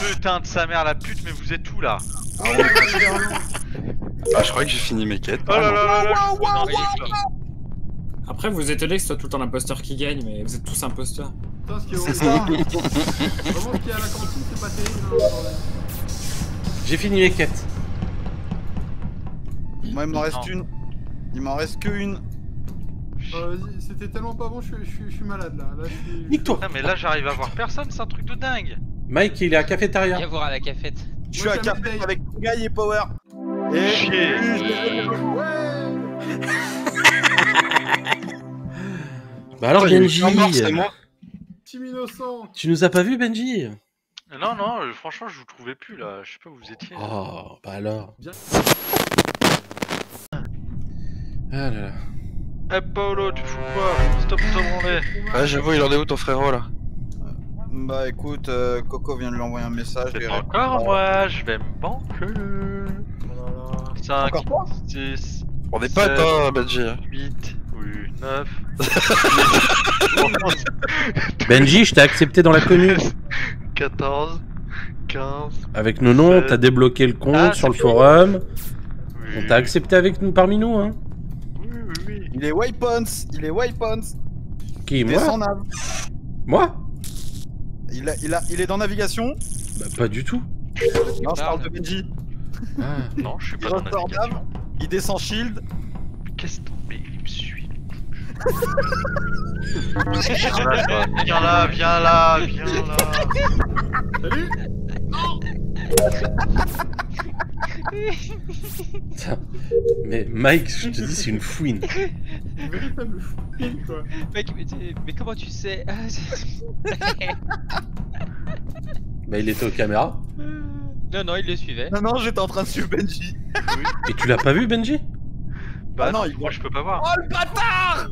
Putain de sa mère la pute, mais vous êtes où là? Ah, je crois que j'ai fini mes quêtes. Oh là là là là, je suis Non, dans j'ai le fini. Après, vous étonnez que ce soit tout le temps l'imposteur qui gagne, mais vous êtes tous imposteurs. Putain, ce qui est C'est horrible. ça. Vraiment, ce qu'il y a à la cantine, c'est pas terrible. Hein, bordel. J'ai fini mes quêtes. Moi il m'en reste Non. une. Il m'en reste que une. Vas-y, c'était tellement pas bon, je suis malade là. Là, je suis... Nique-toi. Putain, mais là j'arrive à voir personne, c'est un truc de dingue! Mike, il est à cafétéria. Viens voir à la cafette. Je suis à Moi, café j'habite avec Guy et Power. Et... Chier. Ouais. Bah alors, Putain, il y a Benji, une mort, c'est moi. Team innocent. tu nous as pas vu, Benji? Non, non, franchement, je vous trouvais plus là, je sais pas où vous étiez. Oh, bah alors. Bien. Ah là là. Eh Paolo, tu fous quoi? Stop de te branler! Ouais, j'avoue, il en est où ton frérot là? Bah écoute, Coco vient de lui envoyer un message. C'est et- pas encore moi, je vais me banquer! 5, Encore toi 6, On est potes, hein, Benji. 8, oui, 9, Benji, je t'ai accepté dans la commune. 14, 15. Avec nos noms, t'as débloqué le compte Ah, sur le c'est fini. forum. Oui, On t'a accepté avec nous, parmi nous, hein. oui, oui, oui. Il est Waypons, il est Waypons. Qui, Il est sans moi? nav. Moi? Il est dans navigation. Bah pas du tout. Non, je parle de Benji. Ah. Non, je suis Il pas dans ressort navigation. nav. Il descend shield. Qu'est-ce que mais il me suit? Viens là, viens là, viens là. Salut. Putain. Mais Mike, je te dis, c'est une fouine. Une véritable fouine, quoi. Mec, mais comment tu sais? Ah, Bah, il était aux caméras. non, non, il le suivait. Non, non, j'étais en train de suivre Benji. Et tu l'as pas vu, Benji? Bah Ah non, non, moi je peux pas voir. Oh le bâtard.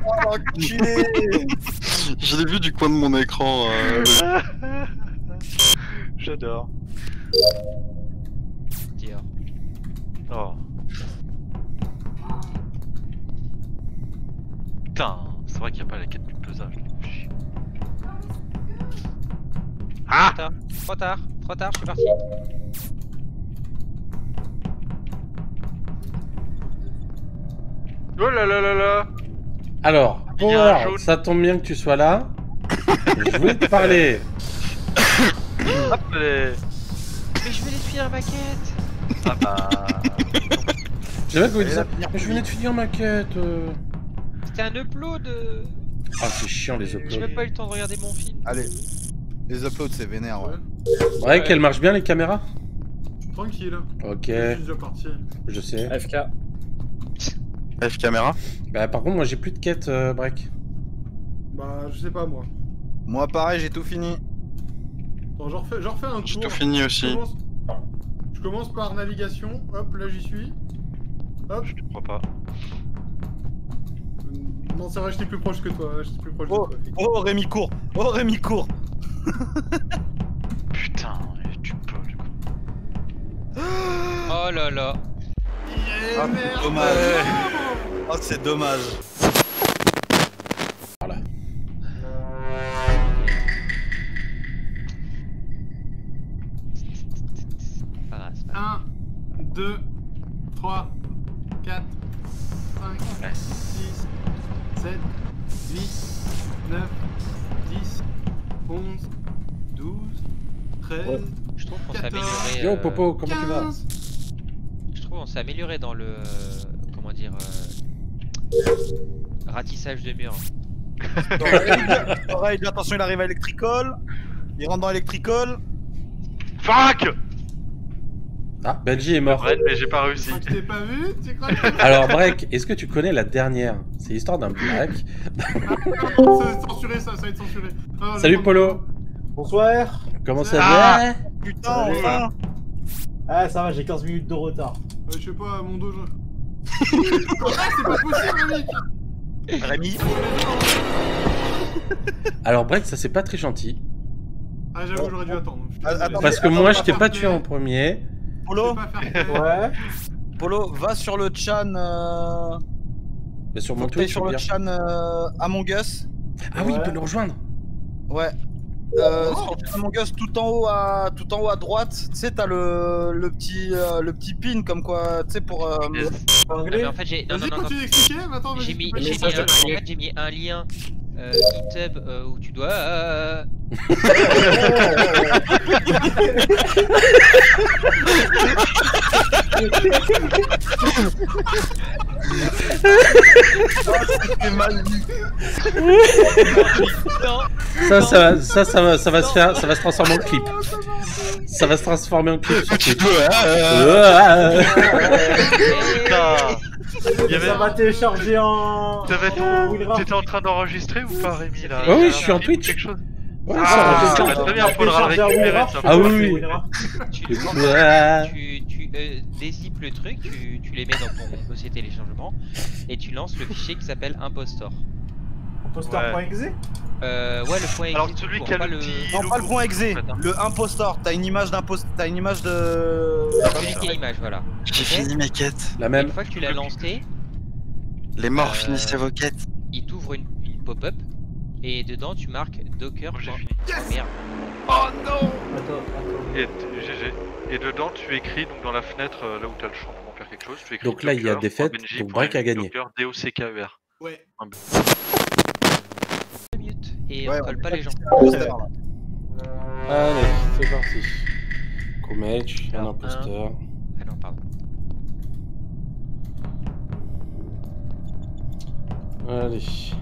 Oh l'enculé. Je l'ai vu du coin de mon écran. J'adore. Dire. Oh. Putain, c'est vrai qu'il n'y a pas la quête du pesage. Ah! Trop tard, je suis parti. Oh là là là là! Alors, Il y a un Power, jaune. ça tombe bien que tu sois là. Je voulais te parler. Hop les... Mais je venais de finir ma quête. Ah bah... J'aime bien que vous dites Et ça. là, finir Mais je venais de finir ma quête. C'était un upload. Ah, c'est chiant les J'ai uploads. même pas eu le temps de regarder mon film. Allez. Les uploads, c'est vénère, ouais. Ouais, qu'elle marche bien les caméras? Tranquille. Ok, Je suis déjà parti. je sais. FK. F caméra. Bah, par contre, moi j'ai plus de quête, break. Bah, je sais pas, moi. Moi, pareil, j'ai tout fini. Bon, j'en refais un J'ai tour. tout fini aussi. Je commence par navigation. Hop, là, j'y suis. Hop. Je te crois pas. Non, c'est vrai, j'étais plus proche que toi. J'étais plus proche Oh, de toi. oh, Rémi court. Oh, Rémi court. Putain, tu peux du coup. Oh là là. Ah, merde. dommage. Oh, c'est dommage. Voilà. C'est pas grave, c'est pas grave. 1, 2, 3, 4, 5, 6, 7, 8, 9, 10, 11, 12, 13, Je trouve qu'on s'est 14. amélioré. Yo, Popo, comment tu vas? 15. Je trouve qu'on s'est amélioré dans le. Comment dire. Ratissage de murs. Pareil, attention, il arrive à Electricol. Il rentre dans Electricol. Fuck! Ah, Benji est mort. Ren, mais j'ai pas réussi. Tu crois que je t'ai pas vu? Tu crois que Alors, break, est-ce que tu connais la dernière? C'est l'histoire d'un black. ça va être censuré, ça va être censuré. Ah, Salut le- Polo. Bonsoir. Comment ça Ah. va? Putain, Salut. enfin. Ah, ça va, j'ai 15 minutes de retard. Je sais pas, mon dos. Ah, c'est pas possible, mec! Rémi. Alors, break, ça c'est pas très gentil. Ah, j'avoue, j'aurais dû attendre. Je suis Ah, désolé. attends, Parce que attends, moi, attends, je t'ai attends, pas attends. tué en premier. Je Polo, vais pas faire plaisir. Ouais. Polo, va sur le chan. Mais sur Faut mon que t'ailles Twitch, sur ou le bien. chan Among Us. Ah oui, il Ouais. peut nous rejoindre. Ouais. Sur le chan Among Us, tout en haut à droite, tu sais, t'as le petit pin comme quoi, tu sais, pour. Non, mais Anglais. en fait, j'ai. Non, Vas-y, non, non, non. continue d'expliquer. Attends, vas-y. J'ai mis, vas-y. j'ai mis, message un, de en prière. fait, j'ai mis un lien GitHub où tu dois. C'est mal vu. Non. Ça va se faire, ça va se transformer en clip. Ça va se transformer en clip sur Tu Twitch. peux, Putain! Il y avait... Ça va télécharger en. T'étais en train d'enregistrer ou pas, Rémi là? Ouais, oui, Il y a je suis un en film ou Twitch. quelque chose. Ouais, Ah, ça va. ça va très bien, faudra le télécharger récupérer. un ça. Ah oui, oui. Tu, Ouais. tu dézippes le truc, tu les mets dans ton dossier téléchargement et tu lances le fichier qui s'appelle impostor. Impostor.exe. Ouais, le point Alors exit celui tout qui a court, le pas petit... Non, pas le point exe, en fait, hein. le impostor. T'as une image t'as une image de. celui qui est l'image, voilà. J'ai fini mes quêtes. La Et même. une fois que tu l'as lancé, Les morts Euh, finissez vos quêtes. il t'ouvre une pop-up et dedans tu marques docker. Moi, j'ai fini. Oh merde. Oh non! Attends. Et GG. Et dedans tu écris donc dans la fenêtre là où t'as le champ pour remplir quelque chose, tu écris Donc là, il y a défaite, donc Break a gagné. Docker DOCKER. Ouais. Mute et Ouais, on colle pas les gens. Allez, c'est parti. Comage, un Alors, imposteur. Ah non, pardon. Allez.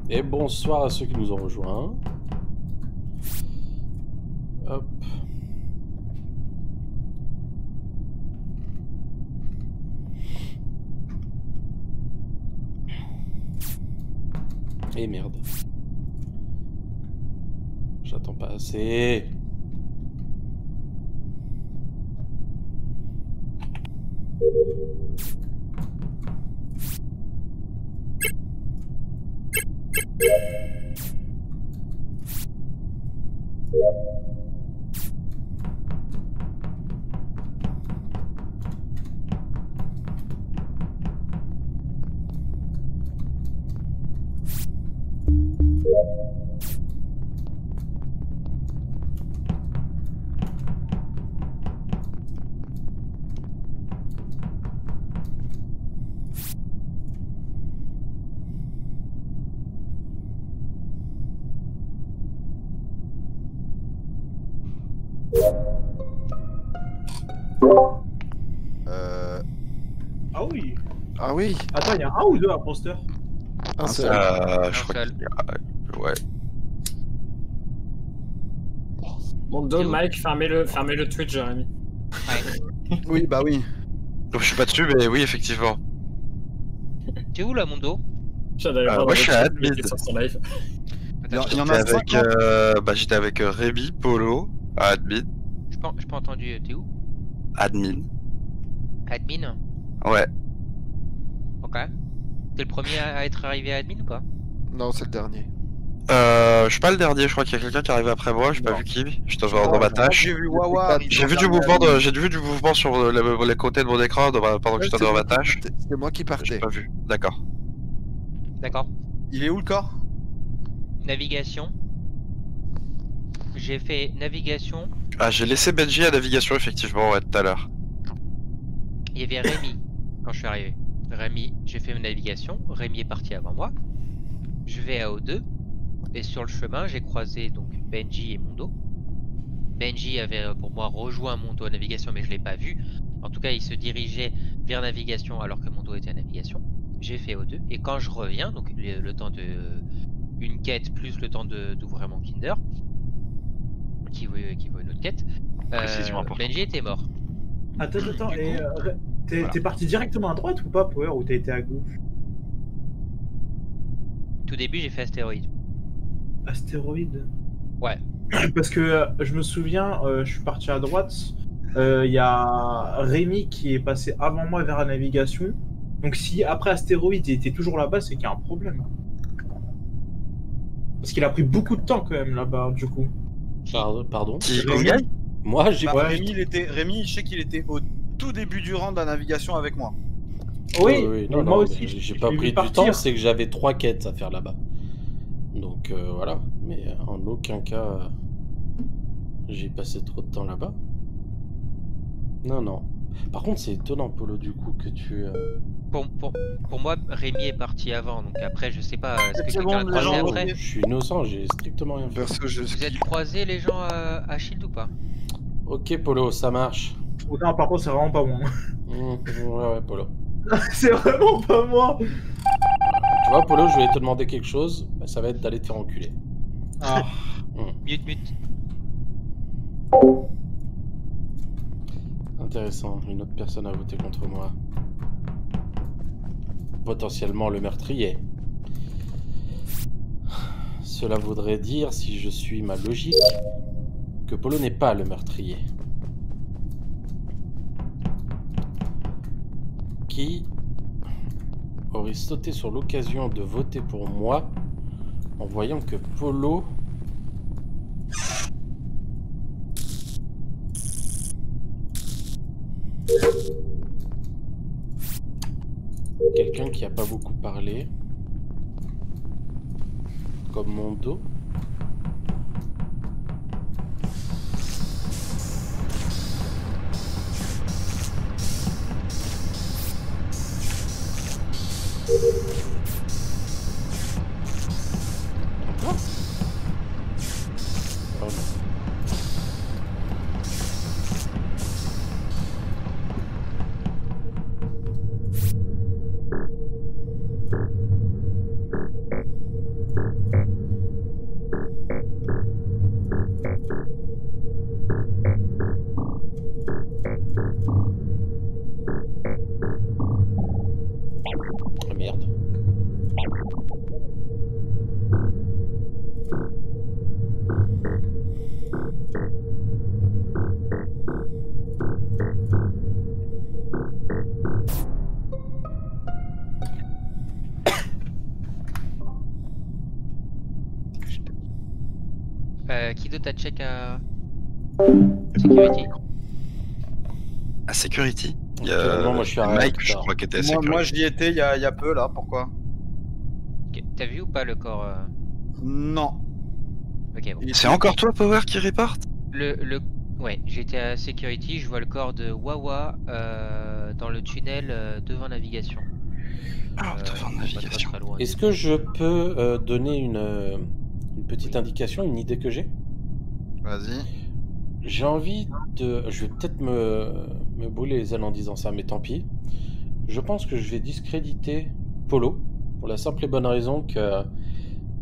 Et bonsoir à ceux qui nous ont rejoints. Hop. Et merde. J'attends pas assez. Ah oui. Ah oui. Attends, il y a un ou deux imposteurs? Un seul. Je crois qu'il y a... Ouais. Bon, C'est où Mike, fermez le Twitch, Jérémy. Ouais. Oui, bah oui. Donc je suis pas dessus, mais oui, effectivement. T'es où là, Mondo? Moi, je suis à Admin. Sur son live. Il y en J'étais a avec, 5. j'étais avec Rémi, Polo, à Admin. J'ai pas entendu. T'es où? Admin. Admin? Ouais. Ok. T'es le premier à être arrivé à admin ou pas? Non, c'est le dernier. Je suis pas le dernier, je crois qu'il y a quelqu'un qui arrive après moi, j'ai pas Non. vu qui. Je te vois dans ma tâche. J'ai vu Wawa. J'ai vu du mouvement sur les côtés de mon écran pendant que j'étais dans ma tâche. C'est moi qui J'ai partais. pas vu. D'accord. D'accord. Il est où le corps? Navigation. J'ai fait navigation. Ah, j'ai laissé Benji à navigation, effectivement, ouais, tout à l'heure. Il y avait Rémi quand je suis arrivé. Rémi, j'ai fait ma navigation. Rémi est parti avant moi. Je vais à O2. Et sur le chemin, j'ai croisé donc Benji et Mondo. Benji avait pour moi rejoint Mondo à navigation, mais je l'ai pas vu. En tout cas, il se dirigeait vers navigation alors que Mondo était à navigation. J'ai fait O2. Et quand je reviens, donc le temps de une quête plus le temps d'ouvrir mon Kinder, qui vaut une autre quête, Précision importante. Benji était mort. Attends, Du et coup, t'es parti directement à droite ou pas, Power, ou t'as été à gauche? Tout début, j'ai fait astéroïde. Astéroïde? Ouais. Parce que je me souviens, je suis parti à droite. Il y a Rémi qui est passé avant moi vers la navigation. Donc si après astéroïde il était toujours là-bas, c'est qu'il y a un problème. Parce qu'il a pris beaucoup de temps quand même là-bas, du coup. Pardon. Qui Rémi. Moi, j'ai Bah, pas... Rémi, je sais qu'il était au tout début du rang de la navigation avec moi. Oui, non, moi non, aussi. j'ai je pas l'ai pris vu du partir. temps, c'est que j'avais 3 quêtes à faire là-bas. Donc voilà, mais en aucun cas j'ai passé trop de temps là-bas. Non, non. Par contre, c'est étonnant, Polo, du coup, que tu... Pour moi, Rémi est parti avant, donc après, je sais pas, est-ce que C'est quelqu'un a bon, croisé les gens, après? Je suis innocent, j'ai strictement rien fait. Perso, je Vous êtes croisés les gens à Shield ou pas? Ok, Polo, ça marche. Oh, non, par contre, c'est vraiment pas moi. Ouais, Polo. C'est vraiment pas moi. Tu vois, Polo, je vais te demander quelque chose, bah, ça va être d'aller te faire enculer. Ah. Mute. Intéressant, une autre personne a voté contre moi. Potentiellement le meurtrier. Cela voudrait dire, si je suis ma logique, que Polo n'est pas le meurtrier. Qui aurait sauté sur l'occasion de voter pour moi en voyant que Polo... Quelqu'un qui a pas beaucoup parlé. Comme Mondo. Encore? Oh non. Qui d'autre a check à Security? À Security. Il y Actuellement, moi, je suis à Mike, je réacteur. crois, qui était à Security. Moi j'y étais il y a peu là, pourquoi? Ok, t'as vu ou pas le corps Non. Ok, bon. C'est encore toi, Power, qui reporte? Ouais, j'étais à Security, je vois le corps de Wawa dans le tunnel devant navigation. Alors, devant pas navigation. très loin. Est-ce que je peux donner une petite indication, une idée que j'ai? Vas-y. J'ai envie de... Je vais peut-être me brûler les ailes en disant ça, mais tant pis. Je pense que je vais discréditer Polo, pour la simple et bonne raison que...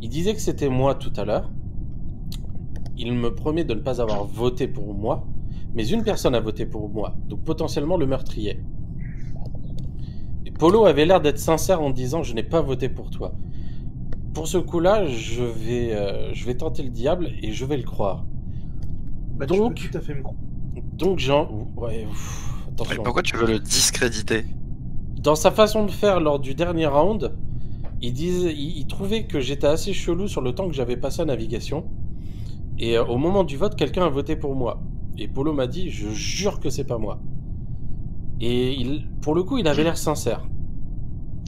Il disait que c'était moi tout à l'heure. Il me promet de ne pas avoir voté pour moi, mais une personne a voté pour moi, donc potentiellement le meurtrier. Et Polo avait l'air d'être sincère en disant « Je n'ai pas voté pour toi ». Pour ce coup-là, je vais tenter le diable et je vais le croire. Bah, Donc- tu peux tout à fait me croire. Donc Jean... Ouais, attention. Mais pourquoi tu veux le discréditer? Dans sa façon de faire lors du dernier round, il trouvait que j'étais assez chelou sur le temps que j'avais passé à navigation. Et au moment du vote, quelqu'un a voté pour moi. Et Polo m'a dit, je jure que c'est pas moi. Et pour le coup, il avait l'air sincère.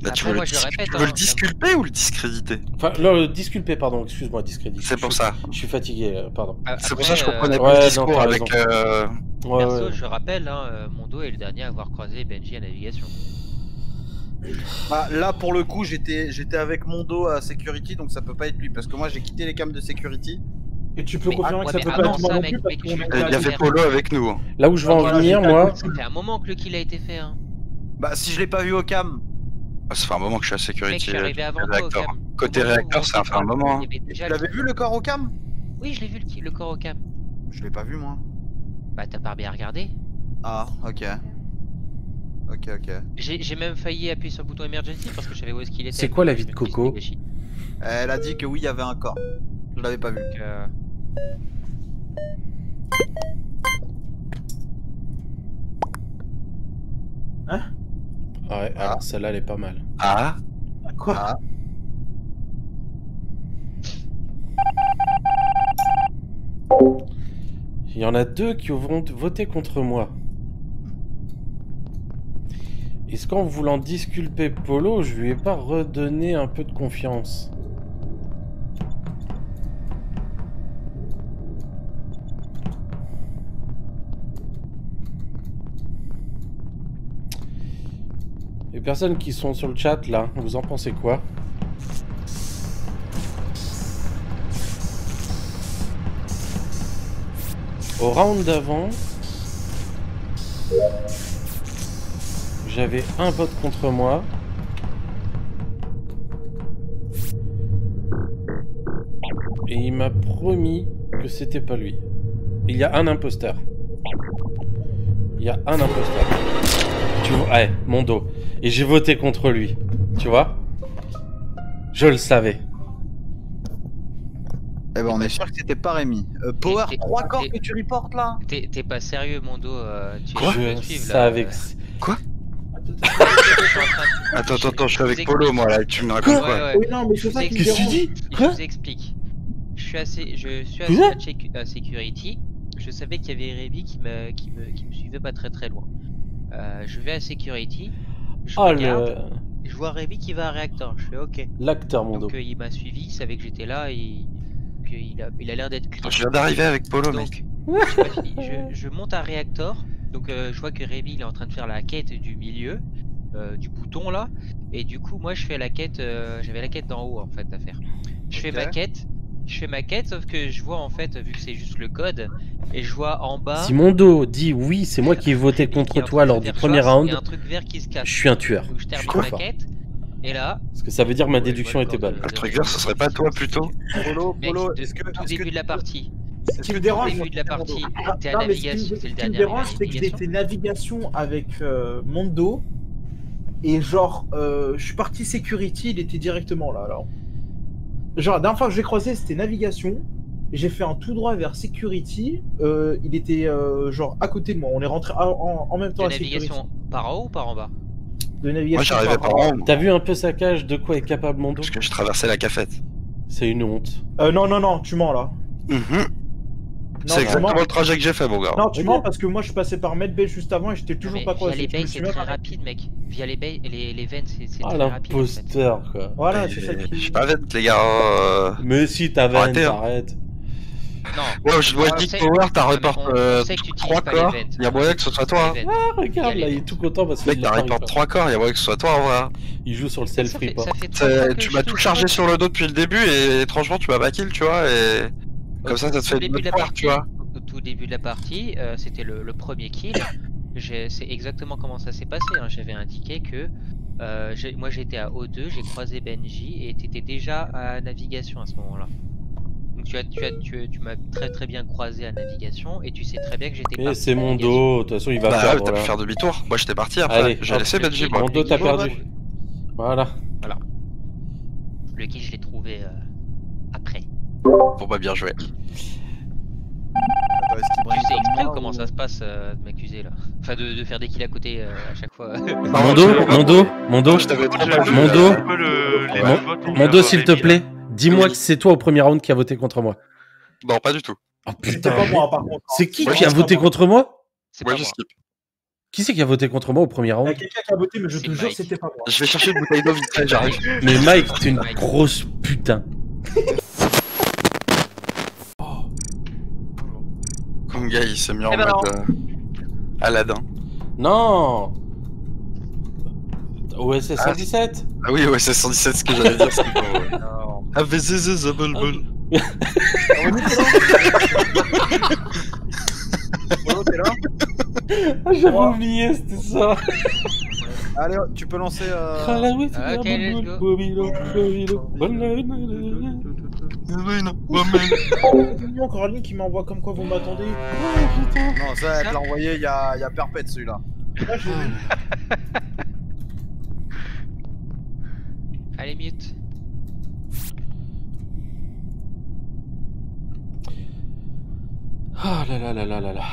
Là, tu Après, veux, moi, le, je le répète, tu veux le hein, disculper ou le discréditer? Enfin, non, disculpé, pardon, excuse-moi, discrédit. C'est pour ça. Je suis fatigué, pardon. C'est pour ça que je Après, comprenais ouais, pas le non, discours t'as avec... Ouais, Perso, ouais. je rappelle, hein, Mondo est le dernier à avoir croisé Benji à navigation. Bah, là pour le coup j'étais avec Mondo à Security, donc ça peut pas être lui parce que moi j'ai quitté les cams de Security. Et tu peux Mais- confirmer ouais, que ça mais peut pas avant être moi ça, non mec, plus parce mec, qu'on je est vais Il y te avait faire- Polo avec nous. Là où je veux en Voilà, venir, j'ai moi... Ça fait un moment que le kill a été fait, hein. Bah si je l'ai pas vu au cam. Ah, ça fait un moment que je suis à Mec, je Security. suis arrivé avant toi au réacteur. cam. Côté Au moment où réacteur, on ça fait un parle, moment. hein. il y avait déjà Tu l'avais vu le corps au cam? Oui, je l'ai vu le corps au cam. Je l'ai pas vu moi. Bah, t'as pas bien regardé. Ah ok. Ok. J'ai même failli appuyer sur le bouton emergency parce que je savais où est-ce qu'il était. C'est quoi la vie de Je me suis dit, Coco? c'est Benji. Elle a dit que oui il y avait un corps. Je l'avais pas vu. Donc, Ouais, alors celle-là, elle est pas mal. Ah, Quoi? Ah. Il y en a deux qui vont voter contre moi. Est-ce qu'en voulant disculper Polo, je lui ai pas redonné un peu de confiance? Les personnes qui sont sur le chat là, vous en pensez quoi? Au round d'avant, j'avais un vote contre moi. Et il m'a promis que c'était pas lui. Il y a un imposteur. Il y a un imposteur. Tu vois, ouais, mon dos. Et j'ai voté contre lui. Tu vois? Je le savais. Eh ben on est sûr que c'était pas Rémi. Power, t'es- 3 corps t'es- que tu reportes là? T'es pas sérieux, Mondo. Tu Quoi? tu me Je suivre, là, savais que... Je suis en train de- attends, je suis avec vous Polo, explique. moi, là, tu me racontes Ouais, quoi? ouais. Oui, non, mais c'est ça qui me Qu'est-ce que tu dérange. dis? Je Quoi? vous explique. Je suis assez Quoi? à Security. Je savais qu'il y avait Rémi qui me suivait pas très loin. Je vais à Security. Je Oh regarde. le... Je vois Rémi qui va à réacteur. Je fais ok. L'acteur, mon dos. Donc il m'a suivi, il savait que j'étais là et il a l'air d'être clean. Je viens d'arriver avec Polo, mec. Donc, j'ai pas fini. Je monte à réacteur. Donc je vois que Rémi il est en train de faire la quête du milieu, du bouton là. Et du coup moi je fais la quête, j'avais la quête d'en haut en fait à faire. Je fais ma quête, sauf que je vois en fait, vu que c'est juste le code, et je vois en bas. Si mon dos dit oui, c'est moi qui ai voté Rémi qui est contre en toi train de lors se du faire premier chasse, round, et un truc vert qui se casse. je suis un tueur. Donc je Je termine suis ma fort. quête. Et là, Parce que ça veut dire que ma Ouais, déduction je vois était le bonne. corps Le truc vert, ce serait pas toi plutôt? Polo, mec, est-ce que tout début de la partie. Ce qui me dérange, Au début de la partie, t'es à non, mais ce qui navigation, c'est le me dernier dérange, arrivé à c'est que j'ai navigation. fait navigation avec Mondo. Et genre, je suis parti security, il était directement là. Alors. Genre, la dernière fois que j'ai croisé, c'était navigation. J'ai fait un tout droit vers security. Il était genre à côté de moi. On est rentré en même temps De à security. navigation par en haut ou par en bas? De navigation. Moi, j'arrivais par en haut, T'as vu un peu sa cage de quoi est capable mon dos? parce que je traversais la cafette. C'est une honte. Non, tu mens là. Non, C'est tu exactement mens. le trajet que j'ai fait, mon gars. Non, tu mens parce que moi je suis passé par Medbay juste avant et j'étais Non, toujours mais pas via croisé. les Tu bays, me c'est souviens très pas rapide, mec. Via les bays, les vents, c'est Ah, très rapide. En fait. l'imposteur, quoi. Voilà, Et c'est ça Je qui. suis pas vête, les gars. Mais si, t'as Arrêtez, hein. t'arrêtes. Non. Ouais, je On dis sait- que Power, t'as non, mais report on sait que tu 3 utilises pas les corps. vents. Il y a moyen que ce soit toi. Hein. Ah, regarde, Il y a là, les il est tout content parce Mec, qu'il t'as l'a report 3 corps. Il y a moyen que ce soit toi, en vrai. Il joue sur le Ça self-report. fait 3 fois que Tu je m'as te tout chargé spot. sur le dos depuis le début et étrangement, tu m'as pas kill, tu vois. Et comme ça te Au fait début une de la bonne partie, tu vois. au tout début de la partie, c'était le premier kill. C'est exactement comment ça s'est passé. Hein. J'avais indiqué que moi j'étais à O2, j'ai croisé Benji et t'étais déjà à navigation à ce moment-là. Donc tu m'as très bien croisé à navigation et tu sais très bien que j'étais Mais parti c'est à mon navigation. dos, de toute façon, il va Bah ouais, perdre. t'as pu là. faire demi-tour. Moi, j'étais parti après. Allez, J'ai hop, laissé Benji, moi. Mon dos, t'as Le kill, perdu. Voilà. Le kill, je l'ai trouvé après. Bon, bah, bien joué. Attends, est-ce qu'il Tu brille sais comme exprès moi ou comment ou- ça se passe de m'accuser là? Enfin de faire des kills à côté à chaque fois. Mon dos, Je t'avais trop J'avais pas vu vu. Mon dos. un peu les Mon- votes mon envers dos, s'il te Rémi, là. plaît, dis-moi Oui. que c'est toi au premier round qui a voté contre moi. Non, pas du tout. Oh C'était putain, pas moi par contre. c'est qui Moi, qui a je voté contre moi? C'est Moi, pas je moi. skip. Qui c'est qui a voté contre moi au premier Il y a round? quelqu'un qui a voté, mais je C'est te jure, Mike. c'était pas moi. Je vais chercher une bouteille d'eau vite fait, j'arrive. Mais Mike, t'es une Mike. grosse putain. Comme gars, il s'est mis en Eh ben mode Aladdin. Non. OSS 117. Ah oui, ouais, c'est 117 ce que j'allais dire. C'est bon, ouais. Non. Ah, mais c'est bulbul. Polo, t'es là? Ah, j'avais oublié, c'était ça. Allez, tu peux lancer. Ah, la ouais, c'est Ah, ok, bien, let's boum, go. boum, bobilo, bobilo. Il y a encore un lien qui m'envoie comme quoi vous m'attendez. Non, ça, elle te l'a envoyé, il y a Perpète celui-là. Là, j'ai vu. Allez mute. Ah là là là là là là.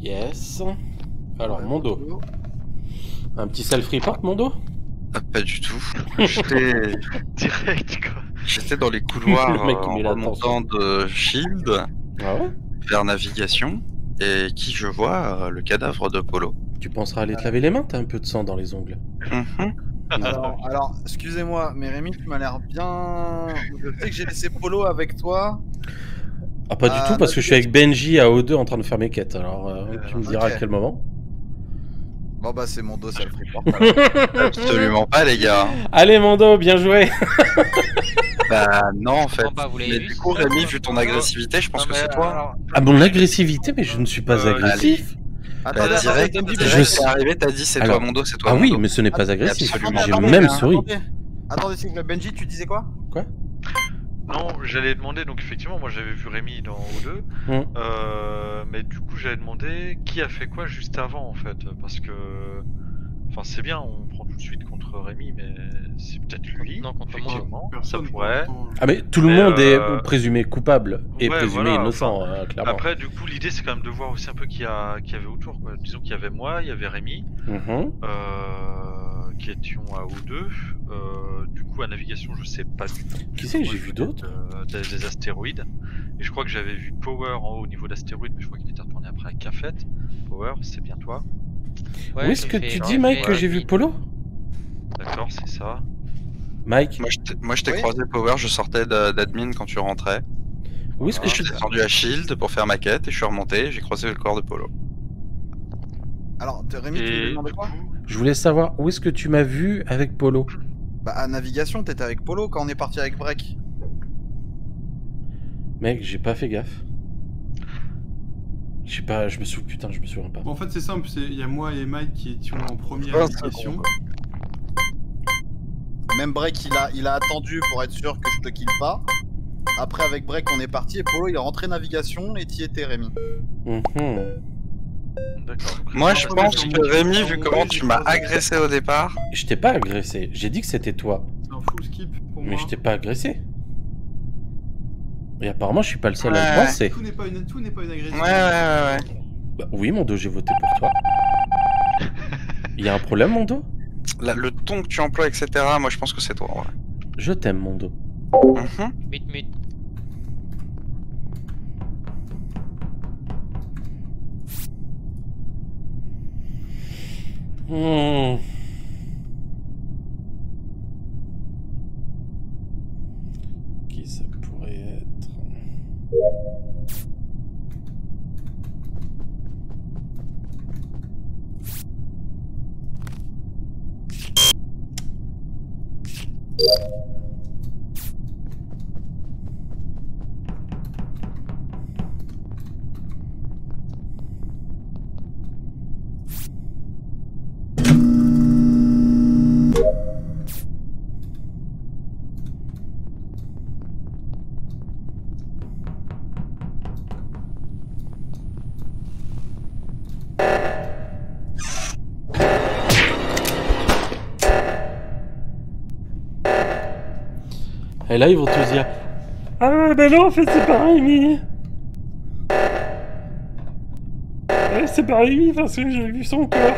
Yes. Alors, mon dos. Un petit self-report, mon dos? Ah, pas du tout. J'étais Direct quoi. j'étais dans les couloirs Le mec, il en met la remontant de Shield Ah ouais? vers navigation. Et qui je vois le cadavre de Polo. Tu penseras aller te laver les mains? T'as un peu de sang dans les ongles. Mhm. Alors, excusez-moi, mais Rémi, tu m'as l'air bien. Je sais que j'ai laissé Polo avec toi. Ah, pas du tout, parce que je suis avec Benji à O2 en train de faire mes quêtes. Alors, tu me diras ok. à quel moment. Bon, bah, c'est mon dos, ça le report. Absolument pas, les gars. Allez, Mando, bien joué. Bah, non, en fait. Bon, bah, vous l'avez Mais vu, du c'est coup, ça, Rémi, quoi. vu ton agressivité, je pense que c'est toi. À mon agressivité, mais je ne suis pas agressif. Bah, Attendez, direct, attendez, je direct, sais. c'est arrivé, t'as dit c'est Alors, toi mon dos, c'est toi Ah mon oui, dos. mais ce n'est pas agressif. Absolument. J'ai attendez, même mais souri. Attendez, s'il vous plaît, Benji, tu disais quoi? Non, j'allais demander, donc effectivement, moi j'avais vu Rémi dans O2, Mm. mais du coup j'allais demander qui a fait quoi juste avant en fait, parce que. Enfin, c'est bien, on prend tout de suite contre Rémi, mais c'est peut-être lui, Non, contre moi. effectivement, ça Personne pour pourrait. l'instant. Ah, mais tout le Mais, monde est présumé coupable et ouais, présumé voilà, innocent, hein, clairement. Après, du coup, l'idée c'est quand même de voir aussi un peu qui y avait autour, quoi. Disons qu'il y avait moi, il y avait Rémi, Mhm. qui étions à O2. Du coup, à navigation, je sais pas du tout. Qui c'est que Moi, j'ai je vu voulais d'autres des astéroïdes. Et je crois que j'avais vu Power en haut au niveau d'astéroïdes, mais je crois qu'il était retourné après à Cafet. Power, c'est bien toi. Ouais, Où est-ce j'ai que fait- tu j'ai dis, Mike, fait que j'ai vu admin. Polo? D'accord, c'est ça. Mike, Moi, je t'ai Oui. croisé Power, je sortais d'admin quand tu rentrais. où est-ce que Et je je suis descendu à Shield pour faire ma quête et je suis remonté, j'ai croisé le corps de Polo. Alors, Rémi, tu me Et demandais du quoi? coup, Je voulais savoir où est-ce que tu m'as vu avec Polo. Bah, à navigation, t'étais avec Polo quand on est parti avec Break. Mec, j'ai pas fait gaffe. Je sais pas, je me souviens pas. Bon, en fait, c'est simple, il y a moi et Mike qui étions en première 20 navigation. secondes. Même Break, il a attendu pour être sûr que je te kill pas. Après, avec Break, on est parti et Polo, il est rentré navigation et t'y étais, Rémi. D'accord. Moi, je pense que Rémi, vu comment tu m'as agressé au départ. Je t'ai pas agressé, j'ai dit que c'était toi. C'est un full skip pour moi. Mais je t'ai pas agressé. Et apparemment, je suis pas le seul à Ouais. le penser. Tout n'est pas une agression. Ouais. Bah, oui, Mondo, j'ai voté pour toi. Il y a un problème, Mondo? Le ton que tu emploies, etc., moi je pense que c'est toi, en vrai. Je t'aime, Mondo. Mute. Qui ça pourrait être? Et là, ils vont tous dire: ah, ben non, en fait, c'est pas Rémi. Ouais, c'est pas Rémi parce que j'ai vu son corps.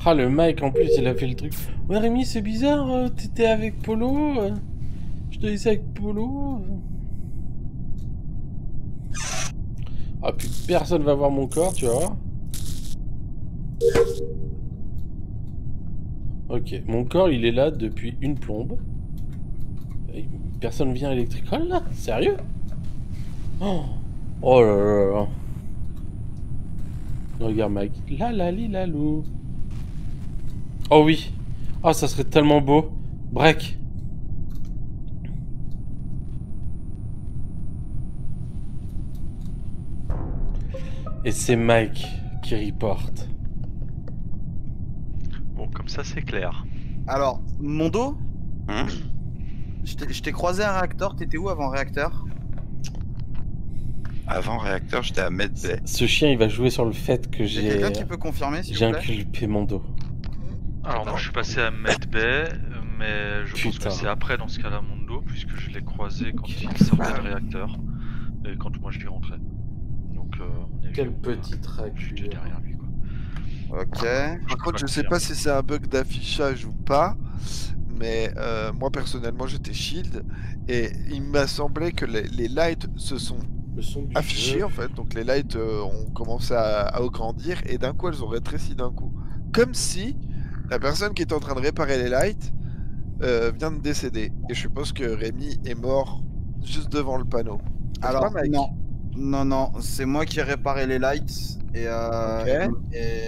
Ah, le mec, en plus, il a fait le truc. Ouais, Rémi, c'est bizarre, t'étais avec Polo. Je te laissais avec Polo. Ah, puis personne va voir mon corps, tu vois. Ok, mon corps, il est là depuis une plombe. Et personne vient à l'électricole, là? Sérieux? Oh là là là. Regarde, Mike. La la li la lou. Oh oui. Oh, ça serait tellement beau. Break. Et c'est Mike qui reporte. Bon, comme ça, c'est clair. Alors, Mondo, je t'ai croisé à réacteur, t'étais où avant réacteur? Avant réacteur, j'étais à Medbay. Ce chien, il va jouer sur le fait que Y'a j'ai... quelqu'un qui peut confirmer, s'il J'ai vous plaît? inculpé Mondo. Alors, moi, je suis passé à Medbay, mais je pense Putain. que c'est après, dans ce cas-là, Mondo, puisque je l'ai croisé quand il sortait de réacteur, et quand moi je lui rentrais. Donc, on est Quelle petite j'étais derrière lui, quoi. Ok. Par contre, je sais pas si c'est un bug d'affichage ou pas, mais moi personnellement j'étais shield et il m'a semblé que les lights se sont Le son du affichés jeu. en fait, donc les lights ont commencé à agrandir et d'un coup elles ont rétréci d'un coup. Comme si la personne qui était en train de réparer les lights vient de décéder. Et je suppose que Rémi est mort juste devant le panneau. Alors, pas, Mike? non, c'est moi qui ai réparé les lights et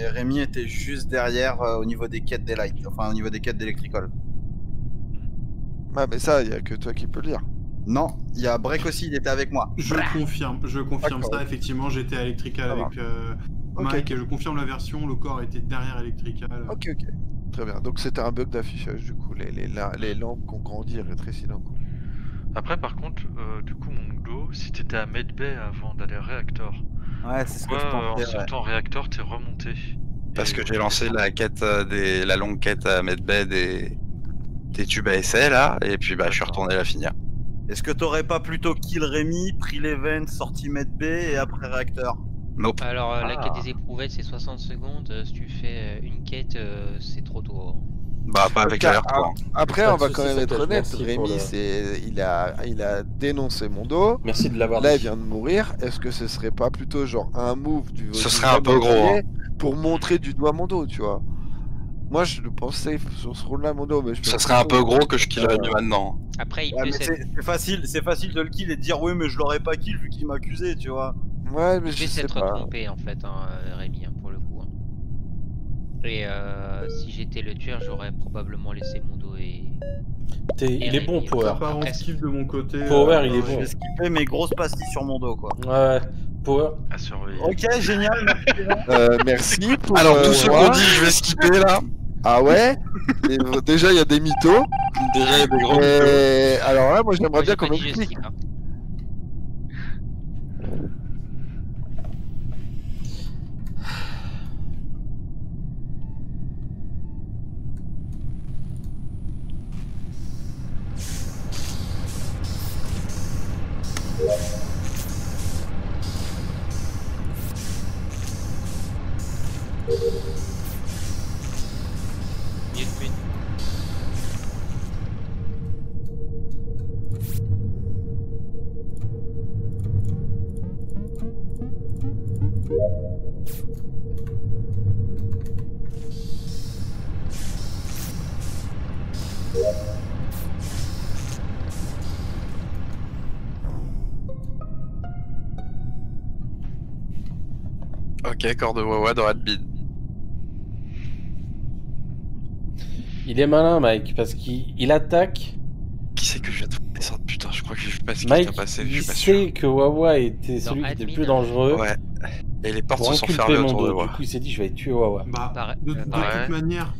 Rémi était juste derrière au niveau des quêtes des lights, enfin au niveau des quêtes d'électricole. Ah mais ça, y a que toi qui peux le dire. Non, il y a Break aussi, il était avec moi. Je confirme D'accord. ça, effectivement, j'étais à Electrical Ça avec Ok. Mike et je confirme la version, le corps était derrière Electrical. Ok, très bien. Donc c'était un bug d'affichage du coup, les lampes qui ont grandi et rétréci d'un coup. Après, par contre, du coup, Mondo, si t'étais à Medbay avant d'aller à réacteur, Ouais, c'est ce que je pourquoi en pensais. Ouais. sortant réacteur, t'es remonté? Parce Et que on j'ai est lancé descendu. la quête la longue quête à Medbay des tubes à essai là, et puis bah je suis retourné la finir. Est-ce que t'aurais pas plutôt kill Rémi, pris l'event, sorti Medbay et après réacteur? Nope. Alors, la Ah. quête des éprouvettes, c'est 60 secondes. Si tu fais une quête, c'est trop tôt. Bah pas avec Ok, l'air-retour. Après, Pas on de va soucis, quand même ça être cache. honnête, Merci pour Rémi, le- il a dénoncé mon dos. Merci de l'avoir Là, il dit. vient de mourir. Est-ce que ce serait pas plutôt genre un move du Ce du serait un peu gros, meurtrier pour montrer du doigt mon dos, tu vois? Moi, je le pensais sur ce rôle-là, mon dos, mais je Ça serait un peu gros que je killerais mieux maintenant. Après, il Ouais, peut mais s'être... c'est facile de le kill et de dire oui mais je l'aurais pas kill vu qu'il m'accusait, tu vois. Ouais, mais Je je vais sais s'être pas. trompé en fait, hein, Rémi, hein, pour le coup. Hein. Et si j'étais le tueur, j'aurais probablement laissé Mondo et. Il est bon, Rémi, Power. Ça part en Après, skiff de mon côté. Power, il est Je bon. vais skipper mes grosses pastilles sur mon dos, quoi. Ouais, Power. À surveiller. Ok, génial, merci les gens. Merci pour. Alors, tous ceux moi. qu'on dit je vais skipper là, Ah ouais. Et, déjà, il y a des mythos. déjà il y a des gros mythos. Et alors là, moi, j'aimerais moi, bien j'ai pas qu'on dit je m'explique. skip, hein. Mute. Ok, corps de Wawa dans Adbid. Il est malin, Mike, parce qu'il attaque. Qui c'est que je vais descendre? Putain, je crois que j'ai vu passer Mike, quelqu'un passer, je il suis pas sûr. sait que Wawa était celui qui était le plus dangereux. Ouais. Et les portes Pour se sont inculper fermées autour de Mondo. moi. Du coup, il s'est dit, je vais tuer Wawa. Bah, Pareil. de Pareil. toute manière.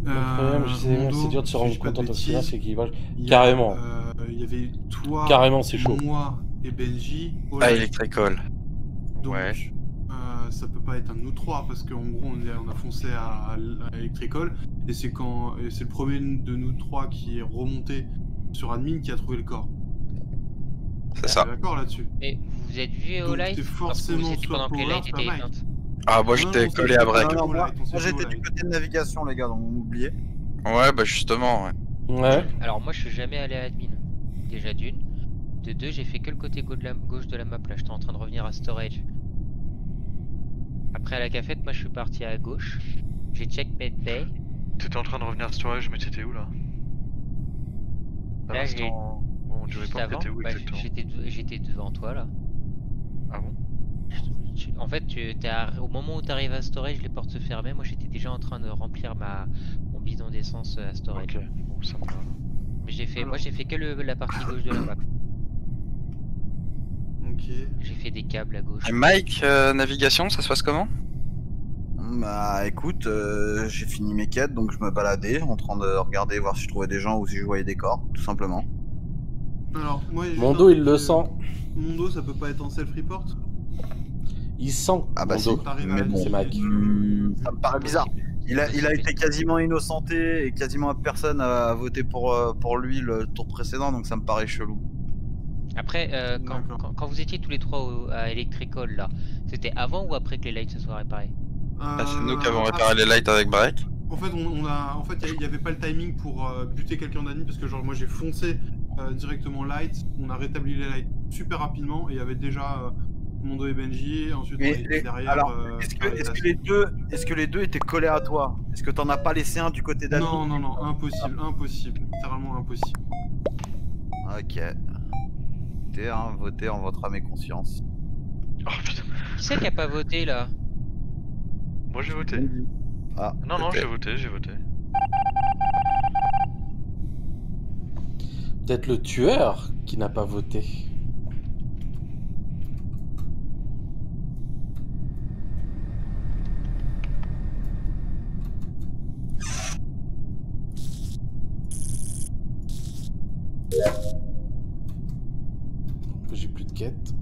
Le problème, je sais, Mondo, c'est dur de se si rendre je dis pas compte de en silence, bêtises, c'est qu'il va. il y a, Carrément. Il y avait toi, Carrément, c'est chaud. moi et Benji. Ah, Olay. Electrical. Donc, Ouais. ça peut pas être un de nous trois parce qu'en gros on a foncé à Electrical et c'est le premier de nous trois qui est remonté sur admin qui a trouvé le corps. C'est ça. D'accord là-dessus. Et vous êtes vu au Donc light t'es parce que forcément vous étiez soit pendant que les Power, lights soit étaient Mike. éteintes. Ah, moi Non, j'étais non, collé c'est à pas- break. non, Moi, Light, on s'est moi, vu au j'étais du light. côté de navigation, les gars, donc vous m'oubliez. Ouais, bah justement, ouais. Ouais. Alors moi je suis jamais allé à admin. Déjà d'une. De deux, j'ai fait que le côté gauche de la map là, j'étais en train de revenir à storage. Après à la cafette, moi je suis parti à gauche. J'ai check Medbay. T'étais en train de revenir à storage, mais t'étais où là? À Là, j'ai- l'instant, bon, du Juste report, avant, t'étais où bah, exactement? j'étais devant toi là. Ah bon? En fait, au moment où tu arrives à storage, les portes se fermaient. Moi, j'étais déjà en train de remplir mon bidon d'essence à storage. Ok, bon, ça me va. Mais moi, j'ai fait que la partie gauche de la map. Ok. J'ai fait des câbles à gauche. Et Mike, navigation, ça se passe comment? Bah écoute, j'ai fini mes quêtes, donc je me baladais en train de regarder, voir si je trouvais des gens ou si je voyais des corps, tout simplement. Alors moi j'ai Mondo, juste un il truc, le sent. Mondo ça peut pas être en self-report. Il sent. Ah bah Mondo. si. T'arrives à Mais la bon, c'est Mike. ça me paraît bizarre. Il a été quasiment innocenté et quasiment personne a voté pour lui le tour précédent, donc ça me paraît chelou. Après, D'accord. quand vous étiez tous les trois à Electrical là, c'était avant ou après que les lights se soient réparés? Ah, c'est nous qui avons réparé les lights avec break. En fait, il y avait pas le timing pour buter quelqu'un d'admin parce que genre moi j'ai foncé directement light, on a rétabli les lights super rapidement et il y avait déjà Mondo et Benji et ensuite on était derrière. Alors, est-ce que les deux étaient collés à toi? Est-ce que t'en as pas laissé un du côté d'admin? Non, impossible, littéralement impossible. Ok. Votez en votre âme et conscience. Oh putain, Qui c'est qui a pas voté là? moi j'ai voté. Ah, Non, Ok. j'ai voté. Peut-être le tueur qui n'a pas voté. J'ai plus de quêtes.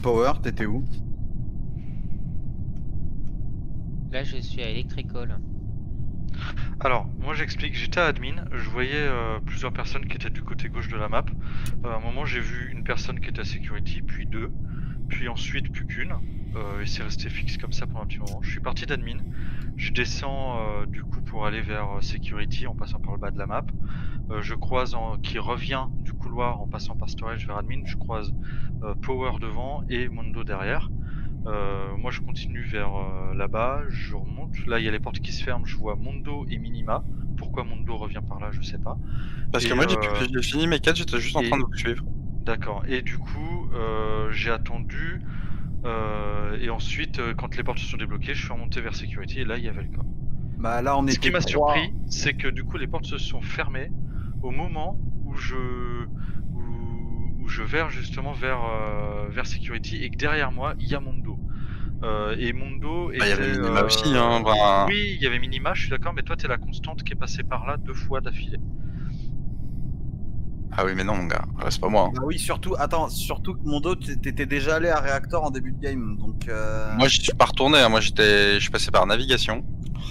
Power, t'étais où? Là, je suis à Electrical. Alors, moi j'explique, j'étais à admin, je voyais plusieurs personnes qui étaient du côté gauche de la map. À un moment, j'ai vu une personne qui était à security, puis deux, puis ensuite plus qu'une. Et c'est resté fixe comme ça pendant un petit moment. Je suis parti d'admin, je descends du coup pour aller vers security en passant par le bas de la map. Je croise qui revient du couloir en passant par storage vers admin, je croise Power devant et Mondo derrière. Moi je continue vers là-bas, je remonte, là il y a les portes qui se ferment, je vois Mondo et Minima. Pourquoi Mondo revient par là, je sais pas. Parce que moi j'ai fini mes quêtes, j'étais juste en train de vous suivre. D'accord, et du coup j'ai attendu, et ensuite quand les portes se sont débloquées, je suis remonté vers Security et là il y avait le corps. Bah là on Ce qui était m'a 3. surpris, c'est que du coup les portes se sont fermées au moment où je vers justement vers Security et que derrière moi il y a Mondo. Et Mondo était... il y avait Minima aussi, hein. Bah... Oui, il y avait Minima, je suis d'accord, mais toi t'es la constante qui est passée par là 2 fois d'affilée. Ah oui, mais non, mon gars, c'est pas moi. Hein. Bah oui, surtout que Mondo, t'étais déjà allé à Reactor en début de game, donc... Moi, je suis pas retourné, hein. Moi, je suis passé par navigation.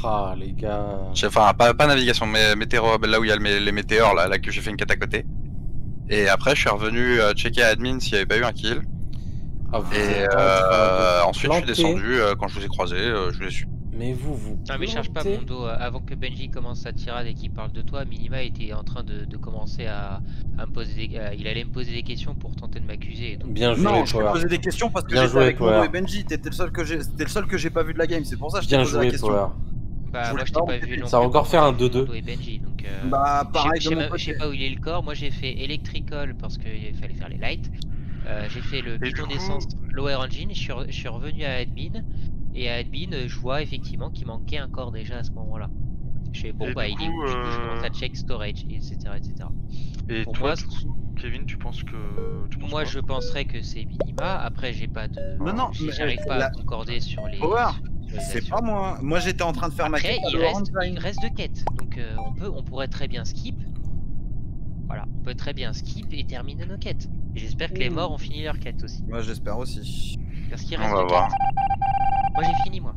Ah, les gars... Enfin, pas navigation, mais météor, là où il y a les météores, là que j'ai fait une quête à côté. Et après, je suis revenu checker à admin s'il y avait pas eu un kill. Ah, et ensuite, je suis descendu, quand je vous ai croisé, je vous ai su. Mais vous Non mais cherche pas Mondo, avant que Benji commence sa tirade et qu'il parle de toi, Minima était en train de commencer à me poser il allait me poser des questions pour tenter de m'accuser. Donc... Bien joué, non, Power. je t'ai posé des questions parce que Bien j'étais joué, avec Power. Mondo et Benji, c'était le seul que j'ai pas vu de la game, c'est pour ça que je t'ai Bien posé la joué, question. Power. Bah moi je t'ai pas vu non Ça va plus, encore faire un Mondo 2-2. et Benji, donc Bah pareil je de mon côté. sais pas où il est le corps, moi j'ai fait Electrical parce qu'il fallait faire les lights. J'ai fait le bidon d'essence Lower Engine, je suis revenu à Admin, et à Admin je vois effectivement qu'il manquait un corps déjà à ce moment là. Je fais bon Et bah du il est où, coup, du coup je commence à check storage, etc. Et Pour toi, moi, du coup, Kevin, tu penses que... moi quoi je penserais que c'est Minima, après j'ai pas de... Non, mais j'arrive pas à concorder sur les... Power, sur les c'est actions. pas moi. Moi j'étais en train de faire ma Après, quête. il reste 2 quêtes, donc on pourrait très bien skip. Voilà, on peut très bien skip et terminer nos quêtes. Et j'espère que les morts ont fini leur quête aussi. Moi j'espère aussi. Parce qu'il On reste va 2 voir. quêtes. Moi j'ai fini moi.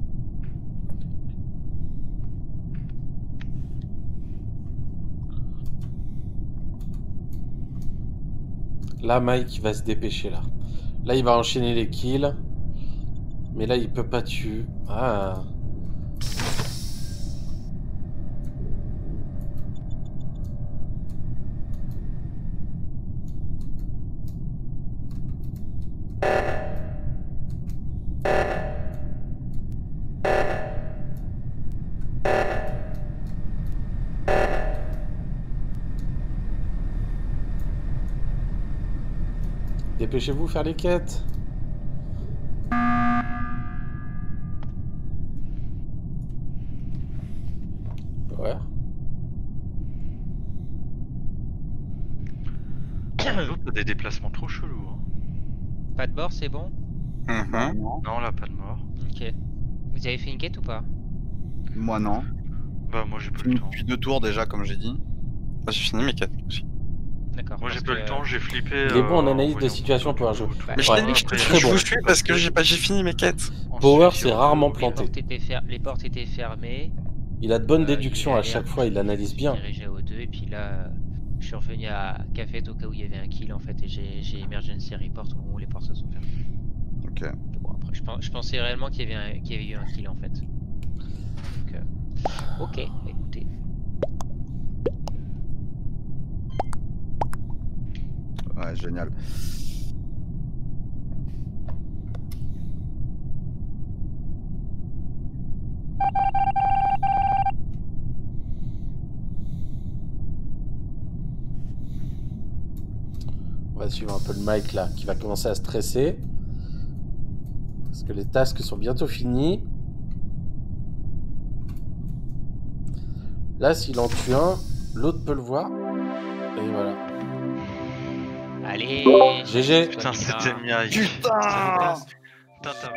Là, Mike va se dépêcher, là. Là, il va enchaîner les kills. Mais là, il peut pas tuer. Ah. Dépêchez-vous, faire les quêtes. Ouais. L'autre a des déplacements trop chelous. Hein. Pas de mort, c'est bon? Non, là, pas de mort. Ok. Vous avez fait une quête ou pas? Moi non. Bah, moi j'ai pas eu le temps. Depuis 2 tours déjà, comme j'ai dit. J'ai fini mes quêtes aussi. D'accord. Moi j'ai pas eu le temps, j'ai flippé. Il est bon en analyse de situation pour un jeu. Mais je Ouais, t'ai dit que très je bon. vous suis parce que j'ai fini mes quêtes. Power s'est rarement planté. Les portes étaient fermées. Il a de bonnes déductions à chaque fois, il analyse bien. J'ai dirigé au 2 et puis là, je suis revenu à Café au cas où il y avait un kill en fait et j'ai emergency report au moment où les portes se sont fermées. Ok. Bon après, je pensais réellement qu'il y avait eu un kill en fait. Donc, ok, écoutez. Ouais, génial. On va suivre un peu le Mike là, qui va commencer à stresser. Parce que les tasks sont bientôt finis. Là, s'il en tue un, l'autre peut le voir. Et voilà. Allez. GG. Putain, c'était Miaï. Putain. Putain, t'as